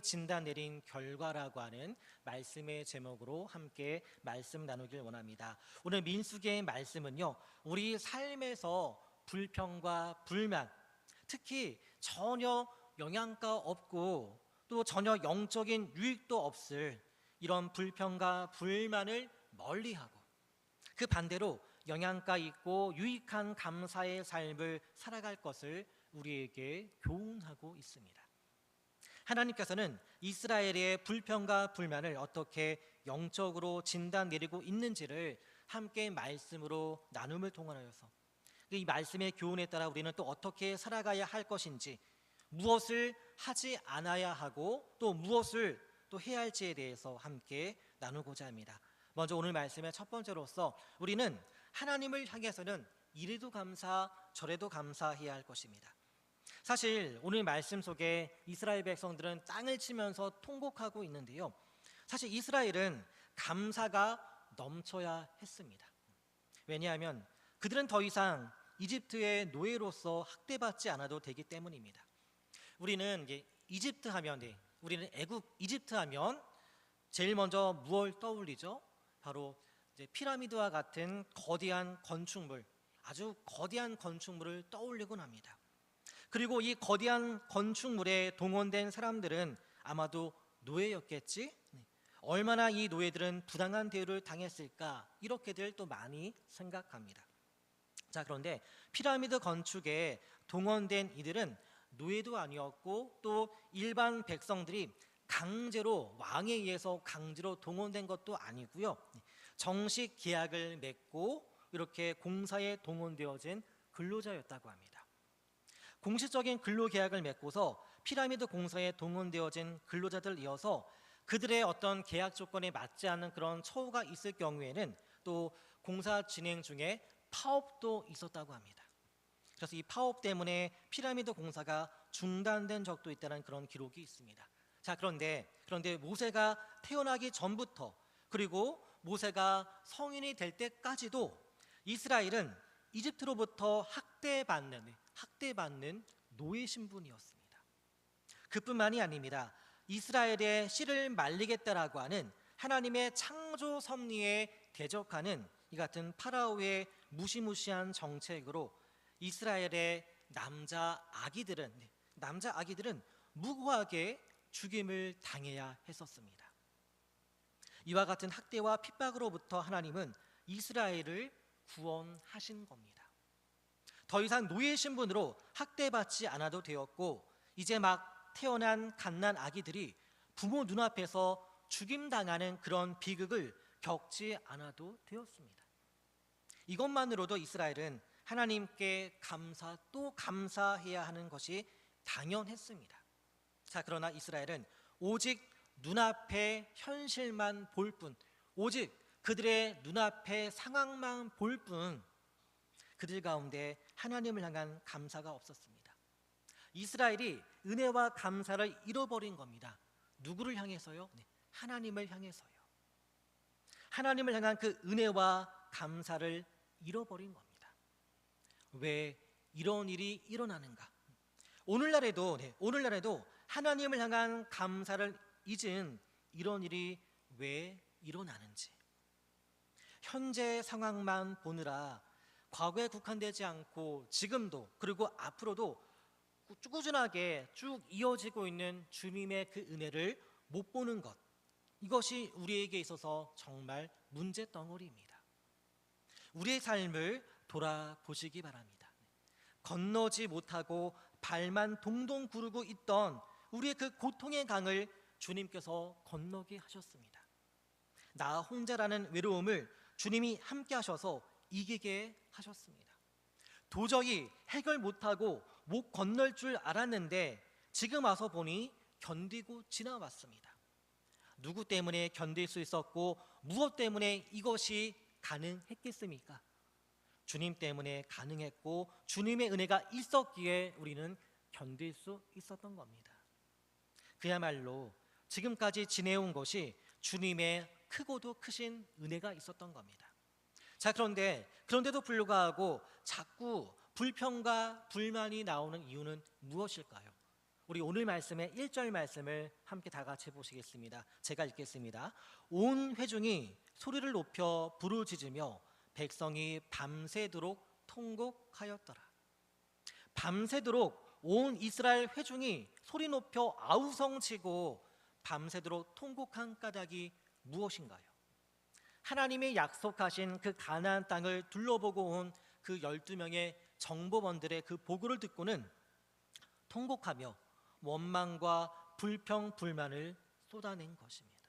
진단 내린 결과라고 하는 말씀의 제목으로 함께 말씀 나누길 원합니다. 오늘 민수기의 말씀은요, 우리 삶에서 불평과 불만, 특히 전혀 영양가 없고 또 전혀 영적인 유익도 없을 이런 불평과 불만을 멀리하고 그 반대로 영양가 있고 유익한 감사의 삶을 살아갈 것을 우리에게 교훈하고 있습니다. 하나님께서는 이스라엘의 불평과 불만을 어떻게 영적으로 진단 내리고 있는지를 함께 말씀으로 나눔을 통하여서 이 말씀의 교훈에 따라 우리는 또 어떻게 살아가야 할 것인지, 무엇을 하지 않아야 하고 또 무엇을 또 해야 할지에 대해서 함께 나누고자 합니다. 먼저 오늘 말씀의 첫 번째로서 우리는 하나님을 향해서는 이래도 감사 저래도 감사해야 할 것입니다. 사실 오늘 말씀 속에 이스라엘 백성들은 땅을 치면서 통곡하고 있는데요, 사실 이스라엘은 감사가 넘쳐야 했습니다. 왜냐하면 그들은 더 이상 이집트의 노예로서 학대받지 않아도 되기 때문입니다. 우리는 이집트 하면 우리는 애국 이집트 하면 제일 먼저 무엇을 떠올리죠? 바로 이제 피라미드와 같은 거대한 건축물, 아주 거대한 건축물을 떠올리곤 합니다. 그리고 이 거대한 건축물에 동원된 사람들은 아마도 노예였겠지? 얼마나 이 노예들은 부당한 대우를 당했을까? 이렇게들 또 많이 생각합니다. 자, 그런데 피라미드 건축에 동원된 이들은 노예도 아니었고 또 일반 백성들이 강제로 왕에 의해서 강제로 동원된 것도 아니고요. 정식 계약을 맺고 이렇게 공사에 동원되어진 근로자였다고 합니다. 공식적인 근로계약을 맺고서 피라미드 공사에 동원되어진 근로자들 이어서 그들의 어떤 계약 조건에 맞지 않는 그런 처우가 있을 경우에는 또 공사 진행 중에 파업도 있었다고 합니다. 그래서 이 파업 때문에 피라미드 공사가 중단된 적도 있다는 그런 기록이 있습니다. 자, 그런데 모세가 태어나기 전부터 그리고 모세가 성인이 될 때까지도 이스라엘은 이집트로부터 학대받는 노예 신분이었습니다. 그뿐만이 아닙니다. 이스라엘의 씨를 말리겠다라고 하는 하나님의 창조 섭리에 대적하는 이 같은 파라오의 무시무시한 정책으로 이스라엘의 남자 아기들은 무고하게 죽임을 당해야 했었습니다. 이와 같은 학대와 핍박으로부터 하나님은 이스라엘을 구원하신 겁니다. 더 이상 노예 신분으로 학대받지 않아도 되었고 이제 막 태어난 갓난 아기들이 부모 눈앞에서 죽임당하는 그런 비극을 겪지 않아도 되었습니다. 이것만으로도 이스라엘은 하나님께 또 감사해야 하는 것이 당연했습니다. 자, 그러나 이스라엘은 오직 눈앞의 현실만 볼 뿐, 오직 그들의 눈앞의 상황만 볼 뿐, 그들 가운데 하나님을 향한 감사가 없었습니다. 이스라엘이 은혜와 감사를 잃어버린 겁니다. 누구를 향해서요? 하나님을 향해서요. 하나님을 향한 그 은혜와 감사를 잃어버린 겁니다. 왜 이런 일이 일어나는가? 오늘날에도 하나님을 향한 감사를 잊은 이런 일이 왜 일어나는지, 현재 상황만 보느라 과거에 국한되지 않고 지금도 그리고 앞으로도 꾸준하게 쭉 이어지고 있는 주님의 그 은혜를 못 보는 것, 이것이 우리에게 있어서 정말 문제덩어리입니다. 우리의 삶을 돌아보시기 바랍니다. 건너지 못하고 발만 동동 구르고 있던 우리의 그 고통의 강을 주님께서 건너게 하셨습니다. 나 혼자라는 외로움을 주님이 함께 하셔서 이기게 하셨습니다. 도저히 해결 못하고 못 건널 줄 알았는데 지금 와서 보니 견디고 지나왔습니다. 누구 때문에 견딜 수 있었고 무엇 때문에 이것이 가능했겠습니까? 주님 때문에 가능했고 주님의 은혜가 있었기에 우리는 견딜 수 있었던 겁니다. 그야말로 지금까지 지내온 것이 주님의 크고도 크신 은혜가 있었던 겁니다. 자, 그런데도 불구하고 자꾸 불평과 불만이 나오는 이유는 무엇일까요? 우리 오늘 말씀의 1절 말씀을 함께 다 같이 보시겠습니다. 제가 읽겠습니다. 온 회중이 소리를 높여 부르짖으며 백성이 밤새도록 통곡하였더라. 밤새도록 온 이스라엘 회중이 소리 높여 아우성치고 밤새도록 통곡한 까닭이 무엇인가요? 하나님이 약속하신 그 가나안 땅을 둘러보고 온 그 12명의 정보원들의 그 보고를 듣고는 통곡하며 원망과 불평, 불만을 쏟아낸 것입니다.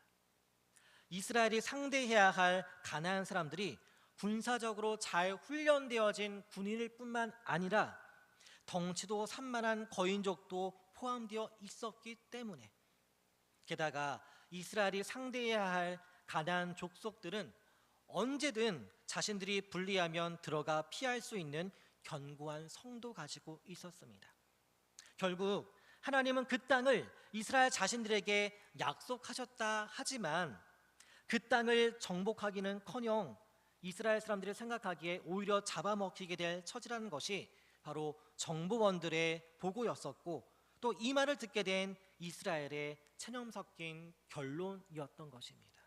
이스라엘이 상대해야 할 가나안 사람들이 군사적으로 잘 훈련되어진 군인일 뿐만 아니라 덩치도 산만한 거인족도 포함되어 있었기 때문에, 게다가 이스라엘이 상대해야 할 가나안 족속들은 언제든 자신들이 불리하면 들어가 피할 수 있는 견고한 성도 가지고 있었습니다. 결국 하나님은 그 땅을 이스라엘 자신들에게 약속하셨다 하지만 그 땅을 정복하기는커녕 이스라엘 사람들이 생각하기에 오히려 잡아먹히게 될 처지라는 것이 바로 정보원들의 보고였었고, 또 이 말을 듣게 된 이스라엘의 체념 섞인 결론이었던 것입니다.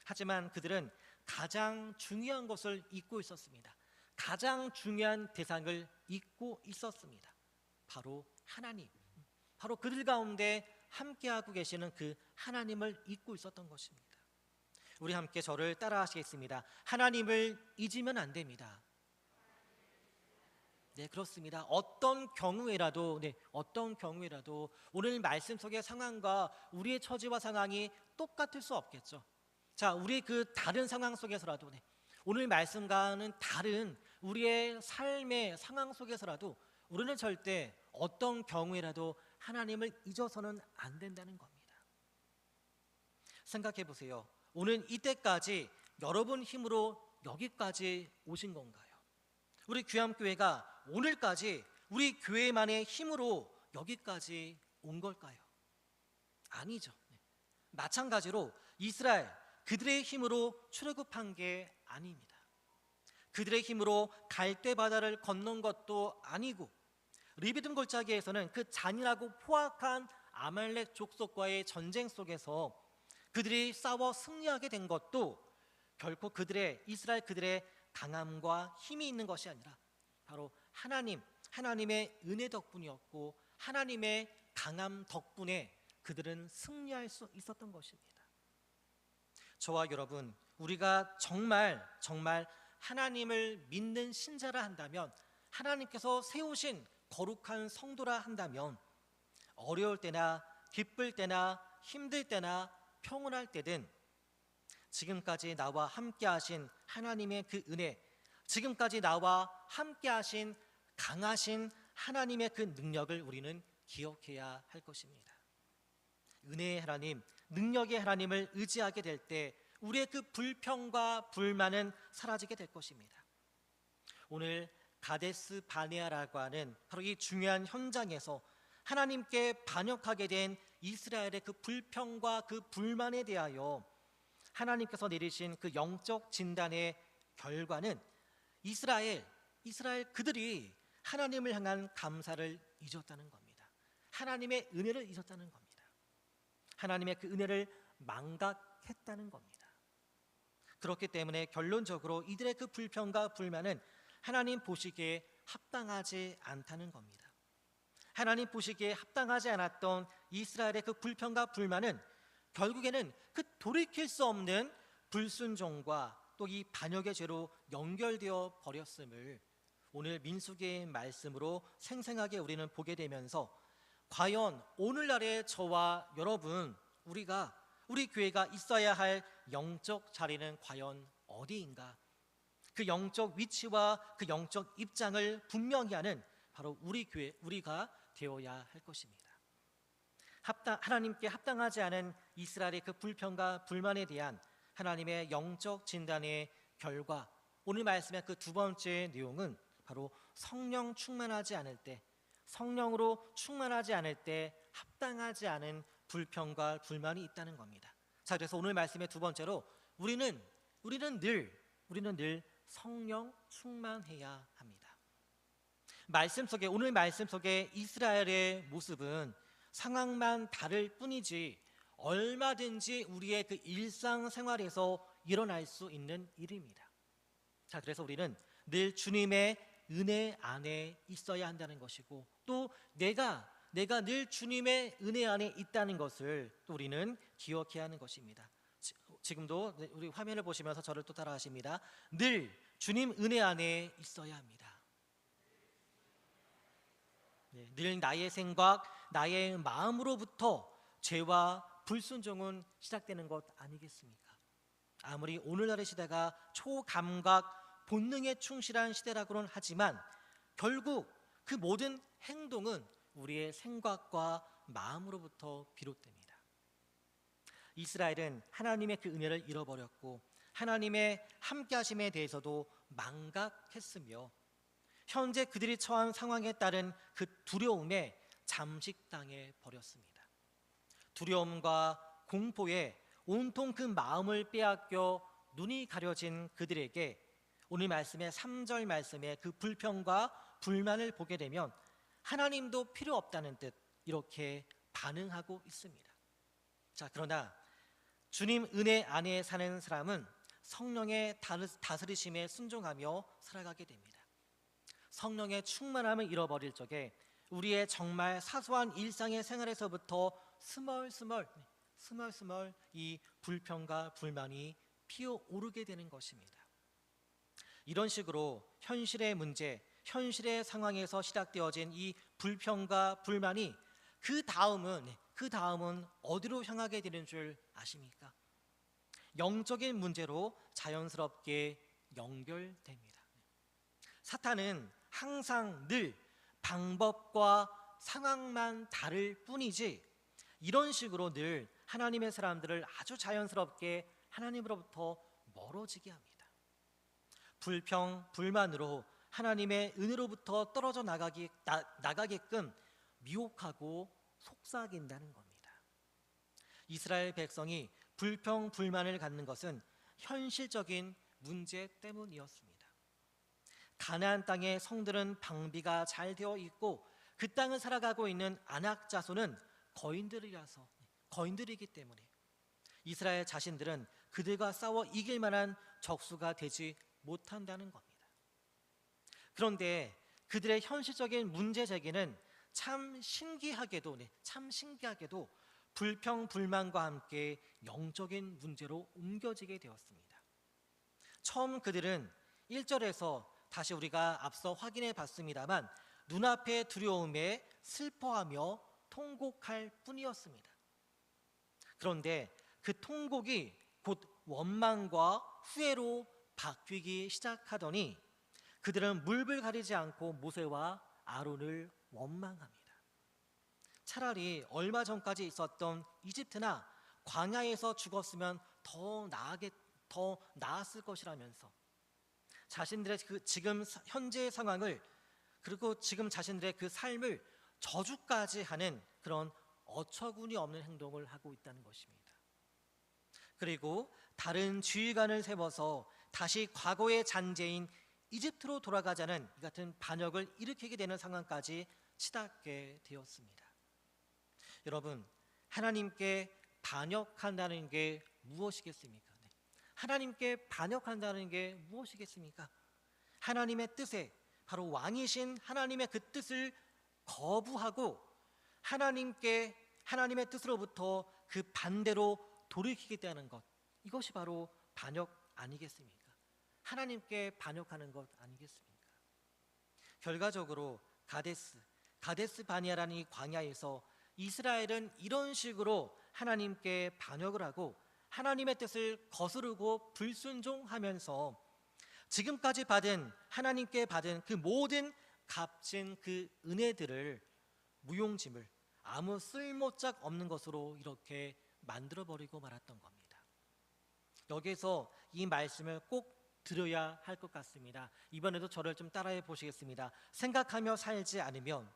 하지만 그들은 가장 중요한 것을 잊고 있었습니다. 가장 중요한 대상을 잊고 있었습니다. 바로 하나님, 바로 그들 가운데 함께하고 계시는 그 하나님을 잊고 있었던 것입니다. 우리 함께 저를 따라 하시겠습니다. 하나님을 잊으면 안 됩니다. 네, 그렇습니다. 어떤 경우에라도 오늘 말씀 속의 상황과 우리의 처지와 상황이 똑같을 수 없겠죠. 자, 우리 그 다른 상황 속에서라도 오늘 말씀과는 다른 우리의 삶의 상황 속에서라도 우리는 절대 어떤 경우에라도 하나님을 잊어서는 안 된다는 겁니다. 생각해 보세요. 오늘 이때까지 여러분 힘으로 여기까지 오신 건가요? 우리 귀함교회가 오늘까지 우리 교회만의 힘으로 여기까지 온 걸까요? 아니죠. 마찬가지로 이스라엘 그들의 힘으로 출애굽한 게 아닙니다. 그들의 힘으로 갈대 바다를 건넌 것도 아니고 리비딤 골짜기에서는 그 잔인하고 포악한 아말렉 족속과의 전쟁 속에서 그들이 싸워 승리하게 된 것도 결코 이스라엘 그들의 강함과 힘이 있는 것이 아니라 바로 하나님의 은혜 덕분이었고 하나님의 강함 덕분에 그들은 승리할 수 있었던 것입니다. 저와 여러분, 우리가 정말 하나님을 믿는 신자라 한다면, 하나님께서 세우신 거룩한 성도라 한다면 어려울 때나 기쁠 때나 힘들 때나 평온할 때든 지금까지 나와 함께 하신 하나님의 그 은혜, 지금까지 나와 함께 하신 강하신 하나님의 그 능력을 우리는 기억해야 할 것입니다. 은혜의 하나님, 능력의 하나님을 의지하게 될 때 우리의 그 불평과 불만은 사라지게 될 것입니다. 오늘 가데스 바네아라고 하는 바로 이 중요한 현장에서 하나님께 반역하게 된 이스라엘의 그 불평과 그 불만에 대하여 하나님께서 내리신 그 영적 진단의 결과는 이스라엘 그들이 하나님을 향한 감사를 잊었다는 겁니다. 하나님의 은혜를 잊었다는 겁니다. 하나님의 그 은혜를 망각했다는 겁니다. 그렇기 때문에 결론적으로 이들의 그 불평과 불만은 하나님 보시기에 합당하지 않다는 겁니다. 하나님 보시기에 합당하지 않았던 이스라엘의 그 불평과 불만은 결국에는 그 돌이킬 수 없는 불순종과 또 이 반역의 죄로 연결되어 버렸음을 오늘 민수기의 말씀으로 생생하게 우리는 보게 되면서 과연 오늘날의 저와 여러분, 우리 교회가 있어야 할 영적 자리는 과연 어디인가? 그 영적 위치와 그 영적 입장을 분명히 하는 바로 우리가 되어야 할 것입니다. 하나님께 합당하지 않은 이스라엘의 그 불평과 불만에 대한 하나님의 영적 진단의 결과, 오늘 말씀의 그 두 번째 내용은 바로 성령 충만하지 않을 때, 성령으로 충만하지 않을 때 합당하지 않은 불평과 불만이 있다는 겁니다. 자, 그래서 오늘 말씀의 두 번째로 우리는 늘 성령 충만해야 합니다. 오늘 말씀 속에 이스라엘의 모습은 상황만 다를 뿐이지 얼마든지 우리의 그 일상생활에서 일어날 수 있는 일입니다. 자, 그래서 우리는 늘 주님의 은혜 안에 있어야 한다는 것이고, 또 내가 늘 주님의 은혜 안에 있다는 것을 또 우리는 기억해야 하는 것입니다. 지금도 우리 화면을 보시면서 저를 또 따라하십니다. 늘 주님 은혜 안에 있어야 합니다. 늘 나의 생각, 나의 마음으로부터 죄와 불순종은 시작되는 것 아니겠습니까? 아무리 오늘날의 시대가 초감각, 본능에 충실한 시대라고는 하지만 결국 그 모든 행동은 우리의 생각과 마음으로부터 비롯됩니다. 이스라엘은 하나님의 그 은혜를 잃어버렸고 하나님의 함께하심에 대해서도 망각했으며 현재 그들이 처한 상황에 따른 그 두려움에 잠식당해 버렸습니다. 두려움과 공포에 온통 그 마음을 빼앗겨 눈이 가려진 그들에게 오늘 말씀의 3절 말씀의 그 불평과 불만을 보게 되면 하나님도 필요 없다는 뜻, 이렇게 반응하고 있습니다. 자, 그러나 주님 은혜 안에 사는 사람은 성령의 다스리심에 순종하며 살아가게 됩니다. 성령의 충만함을 잃어버릴 적에 우리의 정말 사소한 일상의 생활에서부터 스멀스멀 이 불평과 불만이 피어오르게 되는 것입니다. 이런 식으로 현실의 문제, 현실의 상황에서 시작되어진 이 불평과 불만이 그 다음은 어디로 향하게 되는 줄 아십니까? 영적인 문제로 자연스럽게 연결됩니다. 사탄은 항상 늘 방법과 상황만 다를 뿐이지 이런 식으로 늘 하나님의 사람들을 아주 자연스럽게 하나님으로부터 멀어지게 합니다. 불평, 불만으로 하나님의 은혜로부터 떨어져 나가게끔 미혹하고 속삭인다는 겁니다. 이스라엘 백성이 불평, 불만을 갖는 것은 현실적인 문제 때문이었습니다. 가나안 땅의 성들은 방비가 잘 되어 있고 그 땅을 살아가고 있는 아낙 자손은 거인들이기 때문에 이스라엘 자신들은 그들과 싸워 이길 만한 적수가 되지 못한다는 겁니다. 그런데 그들의 현실적인 문제 제기는 참 신기하게도 불평, 불만과 함께 영적인 문제로 옮겨지게 되었습니다. 처음 그들은 1절에서 다시 우리가 앞서 확인해 봤습니다만 눈앞의 두려움에 슬퍼하며 통곡할 뿐이었습니다. 그런데 그 통곡이 곧 원망과 후회로 바뀌기 시작하더니 그들은 물불 가리지 않고 모세와 아론을 원망합니다. 차라리 얼마 전까지 있었던 이집트나 광야에서 죽었으면 더 나았을 것이라면서 자신들의 그 지금 현재의 상황을 그리고 지금 자신들의 그 삶을 저주까지 하는 그런 어처구니 없는 행동을 하고 있다는 것입니다. 그리고 다른 주의관을 세워서 다시 과거의 잔재인 이집트로 돌아가자는 이 같은 반역을 일으키게 되는 상황까지 치닫게 되었습니다. 여러분, 하나님께 반역한다는 게 무엇이겠습니까? 하나님께 반역한다는 게 무엇이겠습니까? 하나님의 뜻에 바로 왕이신 하나님의 그 뜻을 거부하고 하나님의 뜻으로부터 그 반대로 돌이키겠다는 것, 이것이 바로 반역 아니겠습니까? 하나님께 반역하는 것 아니겠습니까? 결과적으로 가데스 바니아라는 이 광야에서 이스라엘은 이런 식으로 하나님께 반역을 하고 하나님의 뜻을 거스르고 불순종하면서 지금까지 하나님께 받은 그 모든 값진 그 은혜들을 무용지물, 아무 쓸모짝 없는 것으로 이렇게 만들어버리고 말았던 겁니다. 여기에서 이 말씀을 꼭 들어야 할 것 같습니다. 이번에도 저를 좀 따라해 보시겠습니다. 생각하며 살지 않으면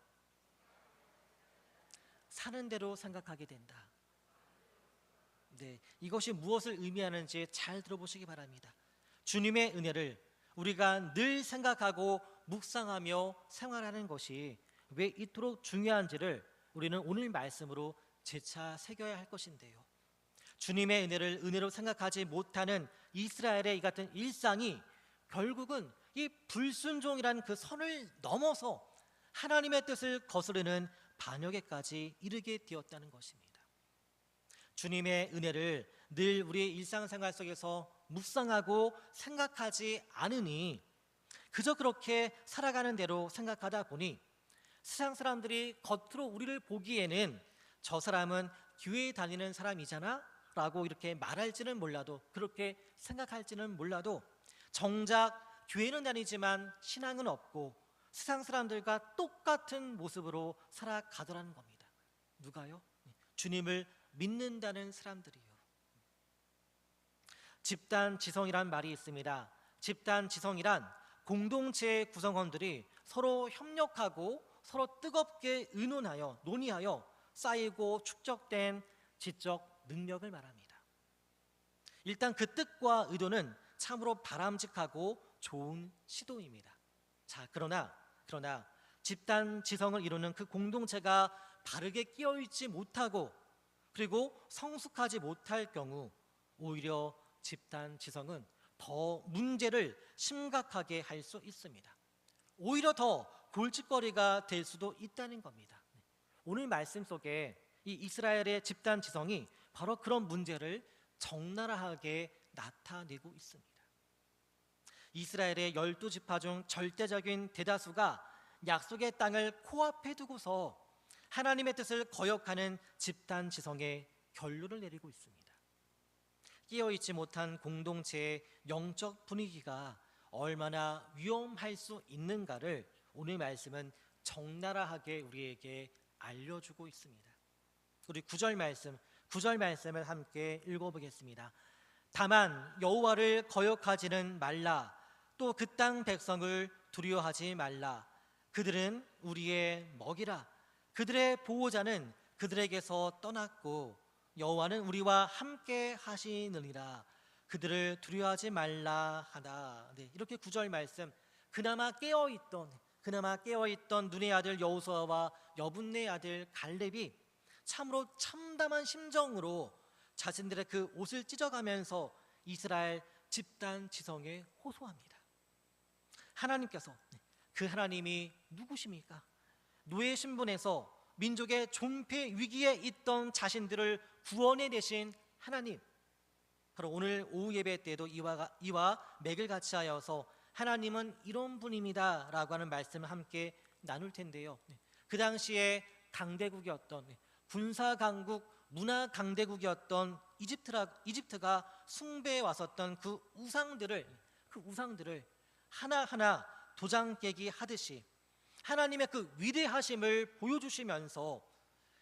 사는 대로 생각하게 된다. 네, 이것이 무엇을 의미하는지 잘 들어보시기 바랍니다. 주님의 은혜를 우리가 늘 생각하고 묵상하며 생활하는 것이 왜 이토록 중요한지를 우리는 오늘 말씀으로 재차 새겨야 할 것인데요. 주님의 은혜를 은혜로 생각하지 못하는 이스라엘의 이 같은 일상이 결국은 이 불순종이라는 그 선을 넘어서 하나님의 뜻을 거스르는 반역에까지 이르게 되었다는 것입니다. 주님의 은혜를 늘 우리의 일상생활 속에서 묵상하고 생각하지 않으니 그저 그렇게 살아가는 대로 생각하다 보니 세상 사람들이 겉으로 우리를 보기에는 저 사람은 교회에 다니는 사람이잖아 라고 이렇게 말할지는 몰라도, 그렇게 생각할지는 몰라도 정작 교회는 다니지만 신앙은 없고 세상 사람들과 똑같은 모습으로 살아가더라는 겁니다. 누가요? 주님을 믿는다는 사람들이요. 집단 지성이란 말이 있습니다. 집단 지성이란 공동체의 구성원들이 서로 협력하고 서로 뜨겁게 의논하여 논의하여 쌓이고 축적된 지적 능력을 말합니다. 일단 그 뜻과 의도는 참으로 바람직하고 좋은 시도입니다. 자, 그러나 집단 지성을 이루는 그 공동체가 바르게 끼어있지 못하고 그리고 성숙하지 못할 경우 오히려 집단 지성은 더 문제를 심각하게 할 수 있습니다. 오히려 더 골칫거리가 될 수도 있다는 겁니다. 오늘 말씀 속에 이 이스라엘의 집단 지성이 바로 그런 문제를 적나라하게 나타내고 있습니다. 이스라엘의 12지파 중 절대적인 대다수가 약속의 땅을 코앞에 두고서 하나님의 뜻을 거역하는 집단 지성에 결론을 내리고 있습니다. 끼어있지 못한 공동체의 영적 분위기가 얼마나 위험할 수 있는가를 오늘 말씀은 적나라하게 우리에게 알려주고 있습니다. 우리 9절 말씀을 함께 읽어보겠습니다. 다만 여호와를 거역하지는 말라. 또 그 땅 백성을 두려워하지 말라. 그들은 우리의 먹이라. 그들의 보호자는 그들에게서 떠났고 여호와는 우리와 함께 하시느니라. 그들을 두려워하지 말라 하나. 네, 이렇게 9절 말씀, 그나마 깨어있던 눈의 아들 여호수아와 여분네 아들 갈렙이 참으로 참담한 심정으로 자신들의 그 옷을 찢어가면서 이스라엘 집단 지성에 호소합니다. 하나님께서, 그 하나님이 누구십니까? 노예 신분에서 민족의 존폐 위기에 있던 자신들을 구원해내신 하나님, 바로 오늘 오후 예배 때도 이와 맥을 같이 하여서 하나님은 이런 분입니다 라고 하는 말씀을 함께 나눌 텐데요, 그 당시에 강대국이었던, 군사 강국, 문화 강대국이었던 이집트가 숭배해 왔었던 그 우상들을 하나하나 도장 깨기 하듯이 하나님의 그 위대하심을 보여주시면서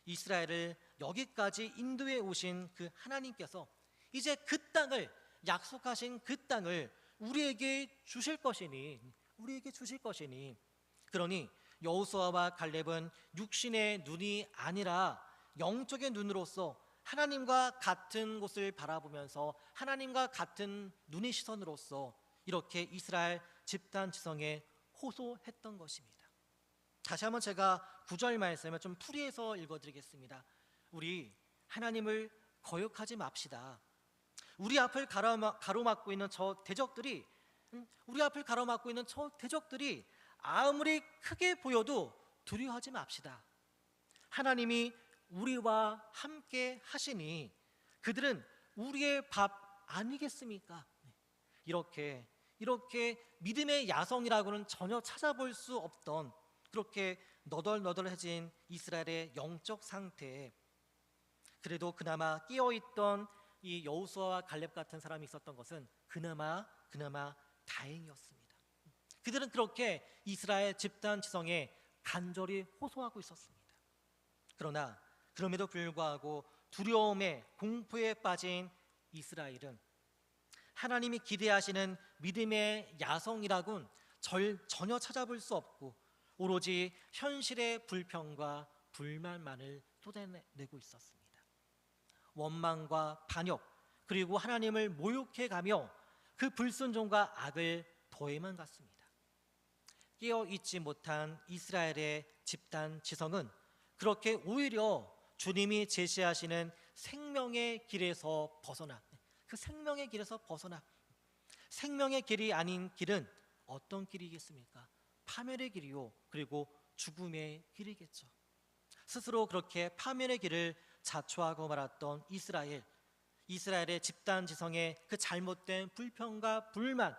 이스라엘을 여기까지 인도해 오신 그 하나님께서 이제 그 땅을, 약속하신 그 땅을 우리에게 주실 것이니 그러니 여호수아와 갈렙은 육신의 눈이 아니라 영적의 눈으로서 하나님과 같은 곳을 바라보면서 하나님과 같은 눈의 시선으로서 이렇게 이스라엘 집단 지성에 호소했던 것입니다. 다시 한번 제가 9절 말씀을 좀 풀이해서 읽어드리겠습니다. 우리 하나님을 거역하지 맙시다. 우리 앞을 가로막고 있는 저 대적들이 아무리 크게 보여도 두려워하지 맙시다. 하나님이 우리와 함께 하시니 그들은 우리의 밥 아니겠습니까? 이렇게 믿음의 야성이라고는 전혀 찾아볼 수 없던 그렇게 너덜너덜해진 이스라엘의 영적 상태에 그래도 그나마 끼어있던 이 여호수아와 갈렙 같은 사람이 있었던 것은 그나마 다행이었습니다. 그들은 그렇게 이스라엘 집단 지성에 간절히 호소하고 있었습니다. 그러나 그럼에도 불구하고 두려움에 공포에 빠진 이스라엘은 하나님이 기대하시는 믿음의 야성이라곤 전혀 찾아볼 수 없고 오로지 현실의 불평과 불만만을 쏟아내고 있었습니다. 원망과 반역, 그리고 하나님을 모욕해가며 그 불순종과 악을 더해만 갔습니다. 깨어있지 못한 이스라엘의 집단 지성은 그렇게 오히려 주님이 제시하시는 생명의 길에서 벗어나, 생명의 길이 아닌 길은 어떤 길이겠습니까? 파멸의 길이요, 그리고 죽음의 길이겠죠. 스스로 그렇게 파멸의 길을 자초하고 말았던 이스라엘의 집단 지성의 그 잘못된 불평과 불만,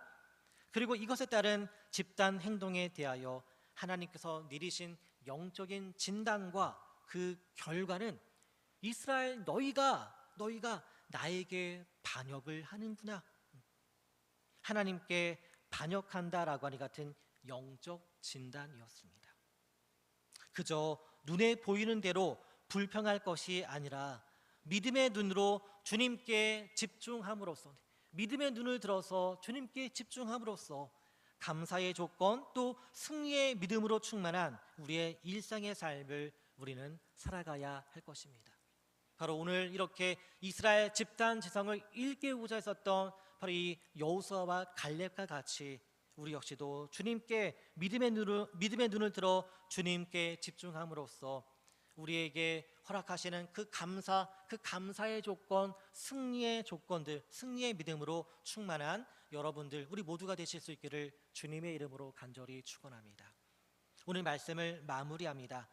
그리고 이것에 따른 집단 행동에 대하여 하나님께서 내리신 영적인 진단과 그 결과는 이스라엘 너희가 나에게 반역을 하는구나, 하나님께 반역한다라고 하니 같은 영적 진단이었습니다. 그저 눈에 보이는 대로 불평할 것이 아니라 믿음의 눈으로 주님께 집중함으로써, 믿음의 눈을 들어서 주님께 집중함으로써 감사의 조건 또 승리의 믿음으로 충만한 우리의 일상의 삶을 우리는 살아가야 할 것입니다. 바로 오늘 이렇게 이스라엘 집단 지성을 일깨우고자 했었던 바로 이 여호수아와 갈렙과 같이 우리 역시도 주님께 믿음의 눈을 들어 주님께 집중함으로써 우리에게 허락하시는 그 감사의 조건, 승리의 조건들, 승리의 믿음으로 충만한 여러분들, 우리 모두가 되실 수 있기를 주님의 이름으로 간절히 축원합니다. 오늘 말씀을 마무리합니다.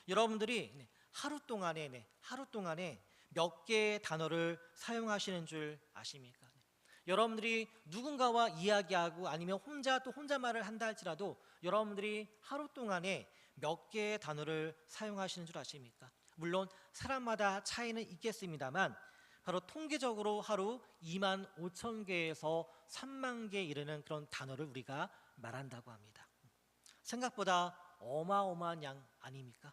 여러분들이 하루 동안에 몇 개의 단어를 사용하시는 줄 아십니까? 여러분들이 누군가와 이야기하고 아니면 혼자말을 한다 할지라도 여러분들이 하루 동안에 몇 개의 단어를 사용하시는 줄 아십니까? 물론 사람마다 차이는 있겠습니다만 바로 통계적으로 하루 25,000개에서 30,000개에 이르는 그런 단어를 우리가 말한다고 합니다. 생각보다 어마어마한 양 아닙니까?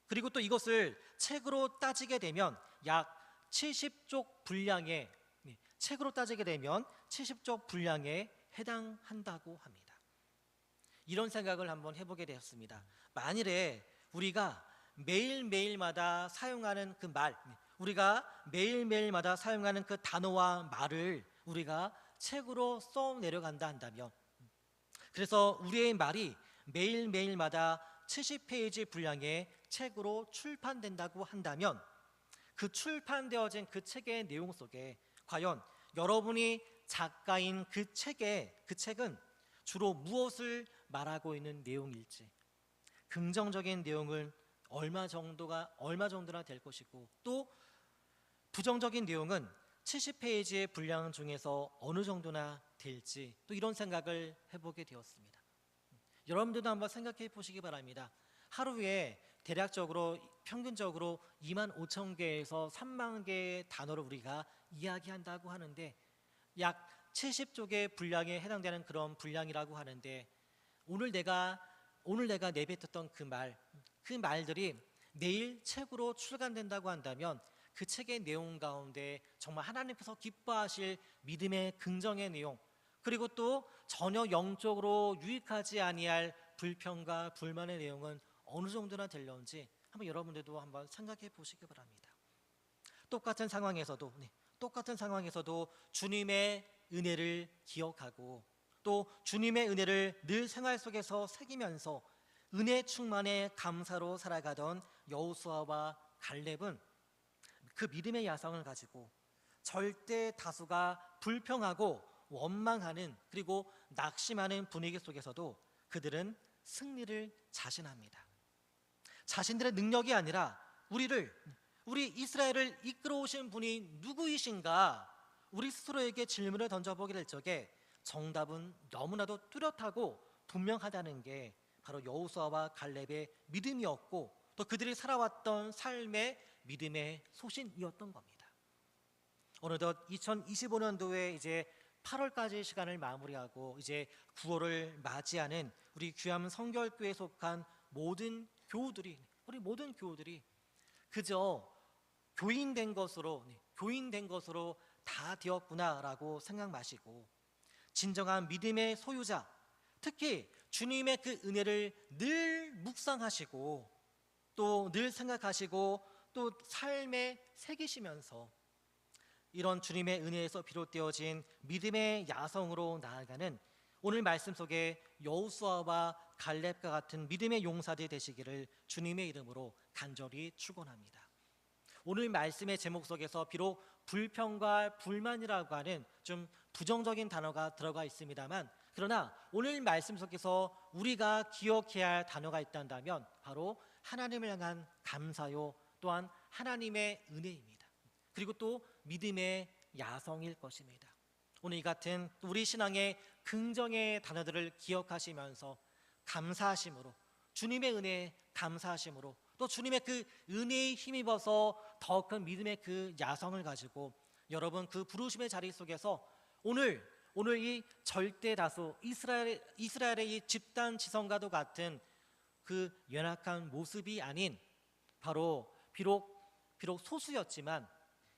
그리고 또 이것을 책으로 따지게 되면 약 70쪽 분량에 해당한다고 합니다. 이런 생각을 한번 해보게 되었습니다. 만일에 우리가 매일매일마다 사용하는 그 말, 우리가 매일매일마다 사용하는 그 단어와 말을 우리가 책으로 써 내려간다 한다면, 그래서 우리의 말이 매일매일마다 70페이지 분량의 책으로 출판된다고 한다면 그 출판되어진 그 책의 내용 속에 과연 여러분이 작가인 그 책은 주로 무엇을 말하고 있는 내용일지, 긍정적인 내용은 얼마 정도나 될 것이고 또 부정적인 내용은 70페이지의 분량 중에서 어느 정도나 될지, 또 이런 생각을 해보게 되었습니다. 여러분들도 한번 생각해 보시기 바랍니다. 하루에 대략적으로 평균적으로 25,000개에서 30,000개의 단어를 우리가 이야기한다고 하는데 약 70쪽의 분량에 해당되는 그런 분량이라고 하는데 오늘 내가 내뱉었던 그 말들이 내일 책으로 출간된다고 한다면 그 책의 내용 가운데 정말 하나님께서 기뻐하실 믿음의 긍정의 내용, 그리고 또 전혀 영적으로 유익하지 아니할 불평과 불만의 내용은 어느 정도나 될런지 한번 여러분들도 한번 생각해 보시기 바랍니다. 똑같은 상황에서도 주님의 은혜를 기억하고 또 주님의 은혜를 늘 생활 속에서 새기면서 은혜 충만의 감사로 살아가던 여호수아와 갈렙은 그 믿음의 야성을 가지고 절대 다수가 불평하고 원망하는 그리고 낙심하는 분위기 속에서도 그들은 승리를 자신합니다. 자신들의 능력이 아니라 우리 이스라엘을 이끌어오신 분이 누구이신가, 우리 스스로에게 질문을 던져보게 될 적에 정답은 너무나도 뚜렷하고 분명하다는 게 바로 여호수아와 갈렙의 믿음이었고 또 그들이 살아왔던 삶의 믿음의 소신이었던 겁니다. 어느덧 2025년도에 이제 8월까지 시간을 마무리하고 이제 9월을 맞이하는 우리 귀함 성결교회에 속한 모든 교우들이 그저 교인된 것으로 다 되었구나라고 생각 마시고 진정한 믿음의 소유자, 특히 주님의 그 은혜를 늘 묵상하시고 또 늘 생각하시고 또 삶에 새기시면서 이런 주님의 은혜에서 비롯되어진 믿음의 야성으로 나아가는 오늘 말씀 속에 여호수아와 갈렙과 같은 믿음의 용사들이 되시기를 주님의 이름으로 간절히 축원합니다. 오늘 말씀의 제목 속에서 비록 불평과 불만이라고 하는 좀 부정적인 단어가 들어가 있습니다만, 그러나 오늘 말씀 속에서 우리가 기억해야 할 단어가 있다면 바로 하나님을 향한 감사요, 또한 하나님의 은혜입니다. 그리고 또 믿음의 야성일 것입니다. 오늘 이 같은 우리 신앙의 긍정의 단어들을 기억하시면서 감사하심으로, 주님의 은혜에 감사하심으로, 또 주님의 그 은혜에 힘입어서 더 큰 믿음의 그 야성을 가지고 여러분 그 부르심의 자리 속에서 오늘 이 절대 다수 이스라엘의 이 집단 지성과도 같은 그 연약한 모습이 아닌 바로 비록 소수였지만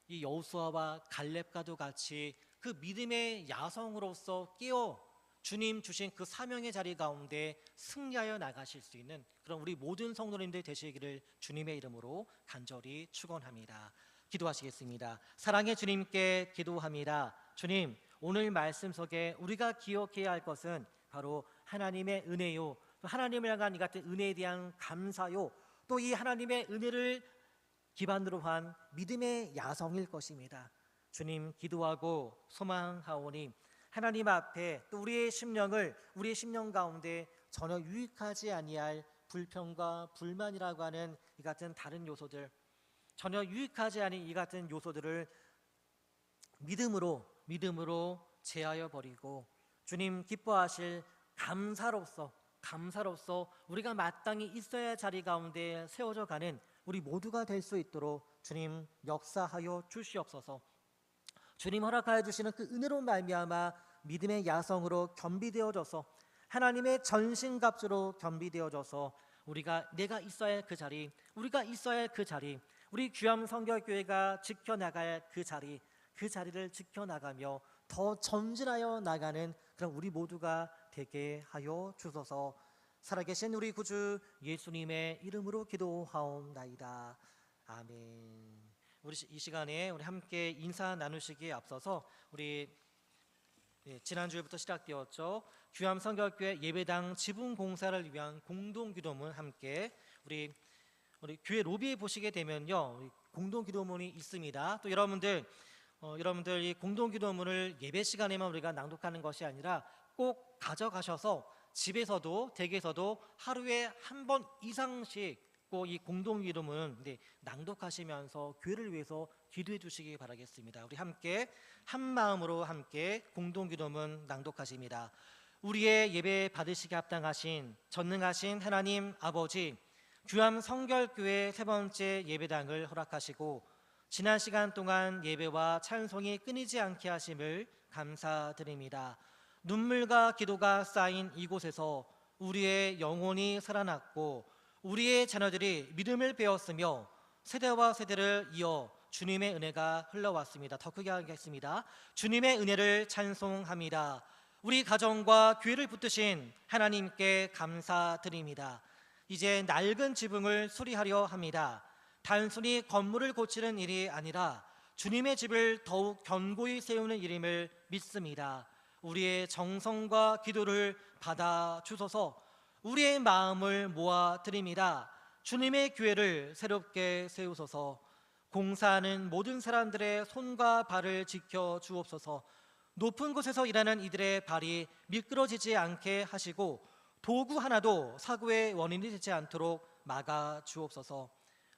이 여호수아와 갈렙과도 같이 그 믿음의 야성으로서 깨어 주님 주신 그 사명의 자리 가운데 승리하여 나가실 수 있는 그런 우리 모든 성도님들 되시기를 주님의 이름으로 간절히 축원합니다. 기도하시겠습니다. 사랑의 주님께 기도합니다. 주님, 오늘 말씀 속에 우리가 기억해야 할 것은 바로 하나님의 은혜요, 또 하나님을 향한 이 같은 은혜에 대한 감사요, 또 이 하나님의 은혜를 기반으로 한 믿음의 야성일 것입니다. 주님, 기도하고 소망하오니 하나님 앞에 또 우리의 심령 가운데 전혀 유익하지 아니할 불평과 불만이라고 하는 이 같은 다른 요소들, 전혀 유익하지 않은 이 같은 요소들을 믿음으로 제하여 버리고 주님 기뻐하실 감사로서 우리가 마땅히 있어야 할 자리 가운데 세워져 가는 우리 모두가 될 수 있도록 주님 역사하여 주시옵소서. 주님 허락하여 주시는 그 은혜로 말미암아 믿음의 야성으로 겸비되어져서 하나님의 전신갑주로 겸비되어져서 내가 있어야 할 그 자리, 우리가 있어야 할 그 자리, 우리 귀암 성결교회가 지켜나갈 그 자리를 지켜나가며 더 전진하여 나가는 그런 우리 모두가 되게 하여 주소서. 살아계신 우리 구주 예수님의 이름으로 기도하옵나이다. 아멘. 우리 이 시간에 우리 함께 인사 나누시기에 앞서서 지난주부터 시작되었죠. 귀암 성결교회 예배당 지붕 공사를 위한 공동 기도문 함께 우리 교회 로비에 보시게 되면요, 공동 기도문이 있습니다. 또 여러분들 이 공동 기도문을 예배 시간에만 우리가 낭독하는 것이 아니라 꼭 가져가셔서 집에서도 댁에서도 하루에 한 번 이상씩 꼭 이 공동 기도문 낭독하시면서 교회를 위해서 기도해 주시기 바라겠습니다. 우리 함께 한 마음으로 함께 공동 기도문 낭독하십니다. 우리의 예배 받으시기 합당하신 전능하신 하나님 아버지, 귀암 성결교회 세 번째 예배당을 허락하시고 지난 시간 동안 예배와 찬송이 끊이지 않게 하심을 감사드립니다. 눈물과 기도가 쌓인 이곳에서 우리의 영혼이 살아났고 우리의 자녀들이 믿음을 배웠으며 세대와 세대를 이어 주님의 은혜가 흘러왔습니다. 더 크게 하겠습니다. 주님의 은혜를 찬송합니다. 우리 가정과 교회를 붙드신 하나님께 감사드립니다. 이제 낡은 지붕을 수리하려 합니다. 단순히 건물을 고치는 일이 아니라 주님의 집을 더욱 견고히 세우는 일임을 믿습니다. 우리의 정성과 기도를 받아 주소서. 우리의 마음을 모아 드립니다. 주님의 교회를 새롭게 세우소서. 공사하는 모든 사람들의 손과 발을 지켜 주옵소서. 높은 곳에서 일하는 이들의 발이 미끄러지지 않게 하시고 도구 하나도 사고의 원인이 되지 않도록 막아 주옵소서.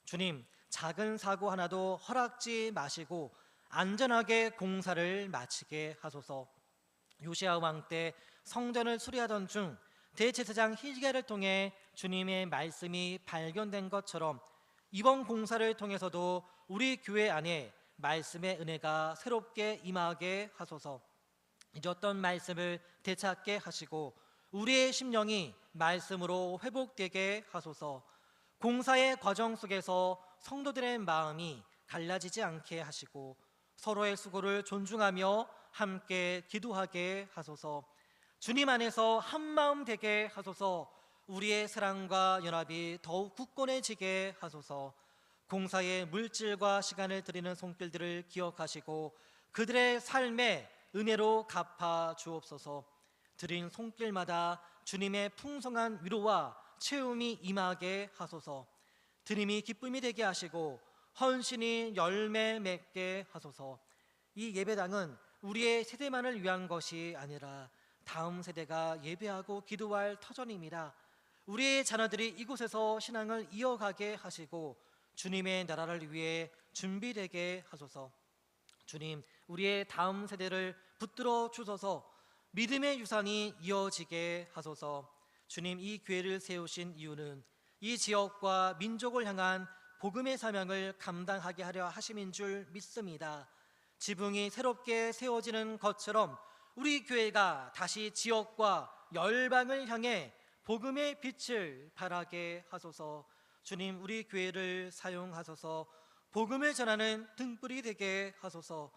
주님, 작은 사고 하나도 허락지 마시고 안전하게 공사를 마치게 하소서. 요시야 왕 때 성전을 수리하던 중 대제사장 히스기야를 통해 주님의 말씀이 발견된 것처럼 이번 공사를 통해서도 우리 교회 안에 말씀의 은혜가 새롭게 임하게 하소서. 잊었던 말씀을 되찾게 하시고 우리의 심령이 말씀으로 회복되게 하소서. 공사의 과정 속에서 성도들의 마음이 갈라지지 않게 하시고 서로의 수고를 존중하며 함께 기도하게 하소서. 주님 안에서 한마음 되게 하소서. 우리의 사랑과 연합이 더욱 굳건해지게 하소서. 공사의 물질과 시간을 드리는 손길들을 기억하시고 그들의 삶에 은혜로 갚아 주옵소서. 드린 손길마다 주님의 풍성한 위로와 채움이 임하게 하소서. 드림이 기쁨이 되게 하시고 헌신이 열매 맺게 하소서. 이 예배당은 우리의 세대만을 위한 것이 아니라 다음 세대가 예배하고 기도할 터전입니다. 우리의 자녀들이 이곳에서 신앙을 이어가게 하시고 주님의 나라를 위해 준비되게 하소서. 주님, 우리의 다음 세대를 붙들어 주소서. 믿음의 유산이 이어지게 하소서. 주님, 이 교회를 세우신 이유는 이 지역과 민족을 향한 복음의 사명을 감당하게 하려 하심인 줄 믿습니다. 지붕이 새롭게 세워지는 것처럼 우리 교회가 다시 지역과 열방을 향해 복음의 빛을 발하게 하소서. 주님, 우리 교회를 사용하소서. 복음을 전하는 등불이 되게 하소서.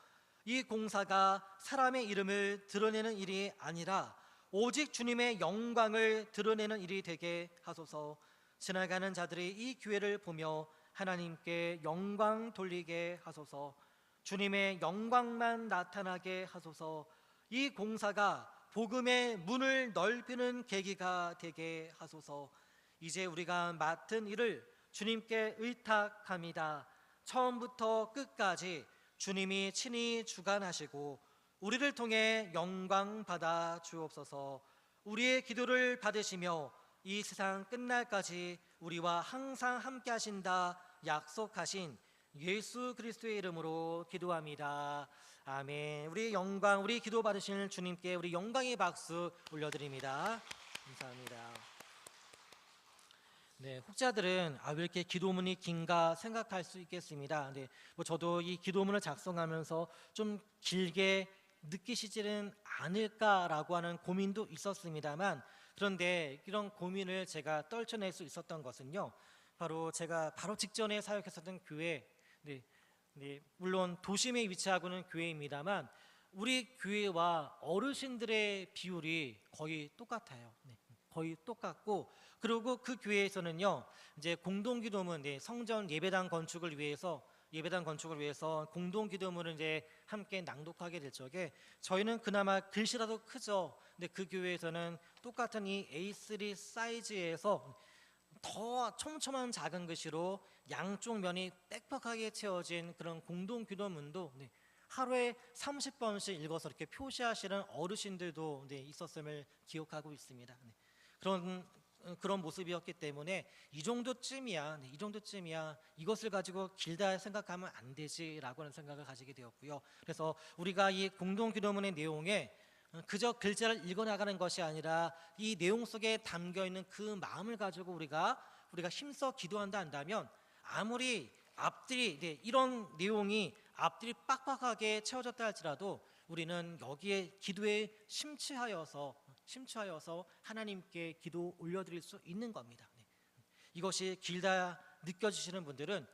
이 공사가 사람의 이름을 드러내는 일이 아니라 오직 주님의 영광을 드러내는 일이 되게 하소서. 지나가는 자들이 이 교회를 보며 하나님께 영광 돌리게 하소서. 주님의 영광만 나타나게 하소서. 이 공사가 복음의 문을 넓히는 계기가 되게 하소서. 이제 우리가 맡은 일을 주님께 의탁합니다. 처음부터 끝까지 주님이 친히 주관하시고 우리를 통해 영광 받아 주옵소서. 우리의 기도를 받으시며 이 세상 끝날까지 우리와 항상 함께 하신다 약속하신 예수 그리스도의 이름으로 기도합니다. 아멘. 우리 영광, 우리 기도 받으시는 주님께 우리 영광의 박수 올려드립니다. 감사합니다. 네, 혹자들은 왜 이렇게 기도문이 긴가 생각할 수 있겠습니다. 네, 저도 이 기도문을 작성하면서 좀 길게 느끼시지는 않을까라고 하는 고민도 있었습니다만, 그런데 이런 고민을 제가 떨쳐낼 수 있었던 것은요, 바로 제가 바로 직전에 사역했었던 교회, 물론 도심에 위치하고 있는 교회입니다만 우리 교회와 어르신들의 비율이 거의 똑같아요. 거의 똑같고, 그리고 그 교회에서는요, 이제 공동기도문, 성전 예배당 건축을 위해서 공동기도문을 이제 함께 낭독하게 될 적에 저희는 그나마 글씨라도 크죠. 근데 그 교회에서는 똑같은 이 A3 사이즈에서 더 촘촘한 작은 글씨로 양쪽 면이 빽빽하게 채워진 그런 공동기도문도 하루에 30번씩 읽어서 이렇게 표시하시는 어르신들도 있었음을 기억하고 있습니다. 그런 모습이었기 때문에 이 정도쯤이야, 이것을 가지고 길다 생각하면 안 되지라고 하는 생각을 가지게 되었고요. 그래서 우리가 이 공동기도문의 내용에 그저 글자를 읽어나가는 것이 아니라 이 내용 속에 담겨있는 그 마음을 가지고 우리가 힘써 기도한다 한다면, 아무리 앞들이 이런 내용이 앞들이 빡빡하게 채워졌다 할지라도 우리는 여기에 기도에 심취하여서 하나님께 기도 올려드릴 수 있는 겁니다. 이것이 길다 느껴지시는 분들은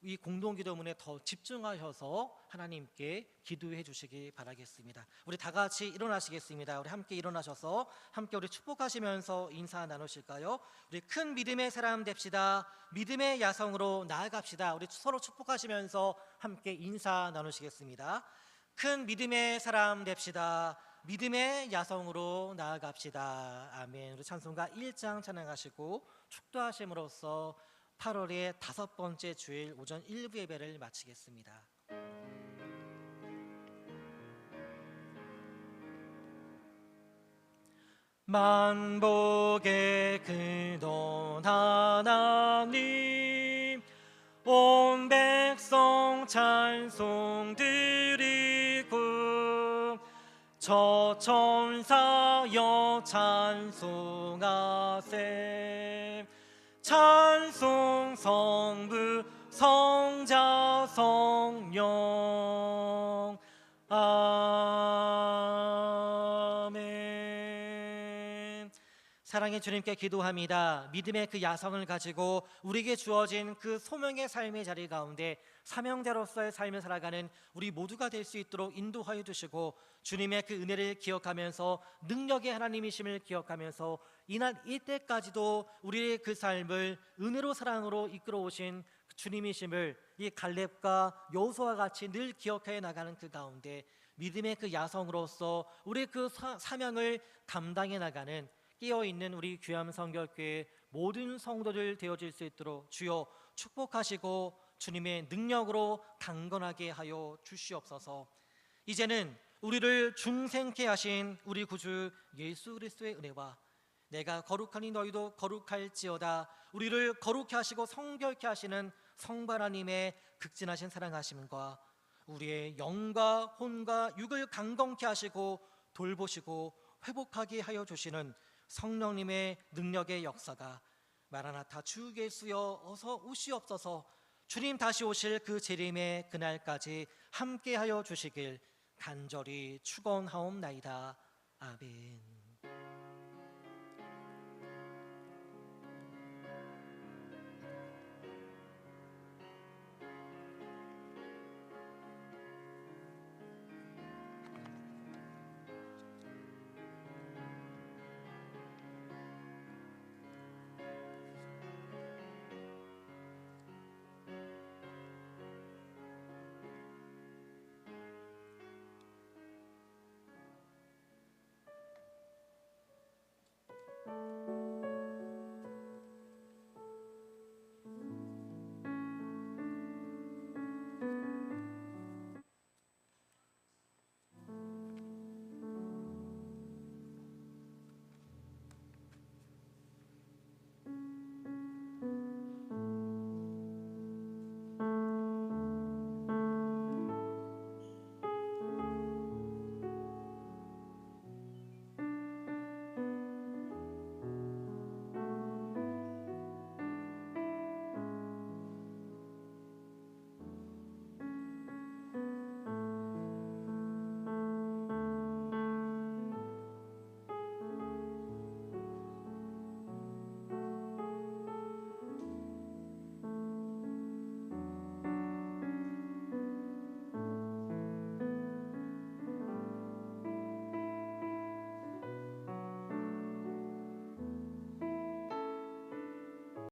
이 공동기도문에 더 집중하셔서 하나님께 기도해 주시기 바라겠습니다. 우리 다 같이 일어나시겠습니다. 우리 함께 일어나셔서 함께 우리 축복하시면서 인사 나누실까요? 우리 큰 믿음의 사람 됩시다. 믿음의 야성으로 나아갑시다. 우리 서로 축복하시면서 함께 인사 나누시겠습니다. 큰 믿음의 사람 됩시다. 믿음의 야성으로 나아갑시다. 아멘. 우리 찬송가 1장 찬양하시고 축도하심으로써 8월의 5번째 주일 오전 1부 예배를 마치겠습니다. 만복의 근원 하나님, 온 백성 찬송 드리고 저 천사여 찬송하세. 찬송 성부 성자 성령. 아멘. 사랑의 주님께 기도합니다. 믿음의 그 야성을 가지고 우리에게 주어진 그 소명의 삶의 자리 가운데 사명자로서의 삶을 살아가는 우리 모두가 될 수 있도록 인도하여 주시고, 주님의 그 은혜를 기억하면서 능력의 하나님이심을 기억하면서 이날 이때까지도 우리의 그 삶을 은혜로 사랑으로 이끌어 오신 주님이심을 이 갈렙과 여호수아와 같이 늘 기억해 나가는 그 가운데 믿음의 그 야성으로서 우리의 그 사명을 감당해 나가는 깨어있는 우리 귀암 성결교회 모든 성도들 되어질 수 있도록 주여 축복하시고 주님의 능력으로 강건하게 하여 주시옵소서. 이제는 우리를 중생케 하신 우리 구주 예수 그리스도의 은혜와 내가 거룩하니 너희도 거룩할지어다 우리를 거룩케 하시고 성결케 하시는 성부 하나님의 극진하신 사랑하심과 우리의 영과 혼과 육을 강건케 하시고 돌보시고 회복하게 하여 주시는 성령님의 능력의 역사가 마라나타 주 예수여 어서 오시옵소서. 주님 다시 오실 그 재림의 그날까지 함께하여 주시길 간절히 축원하옵나이다. 아멘.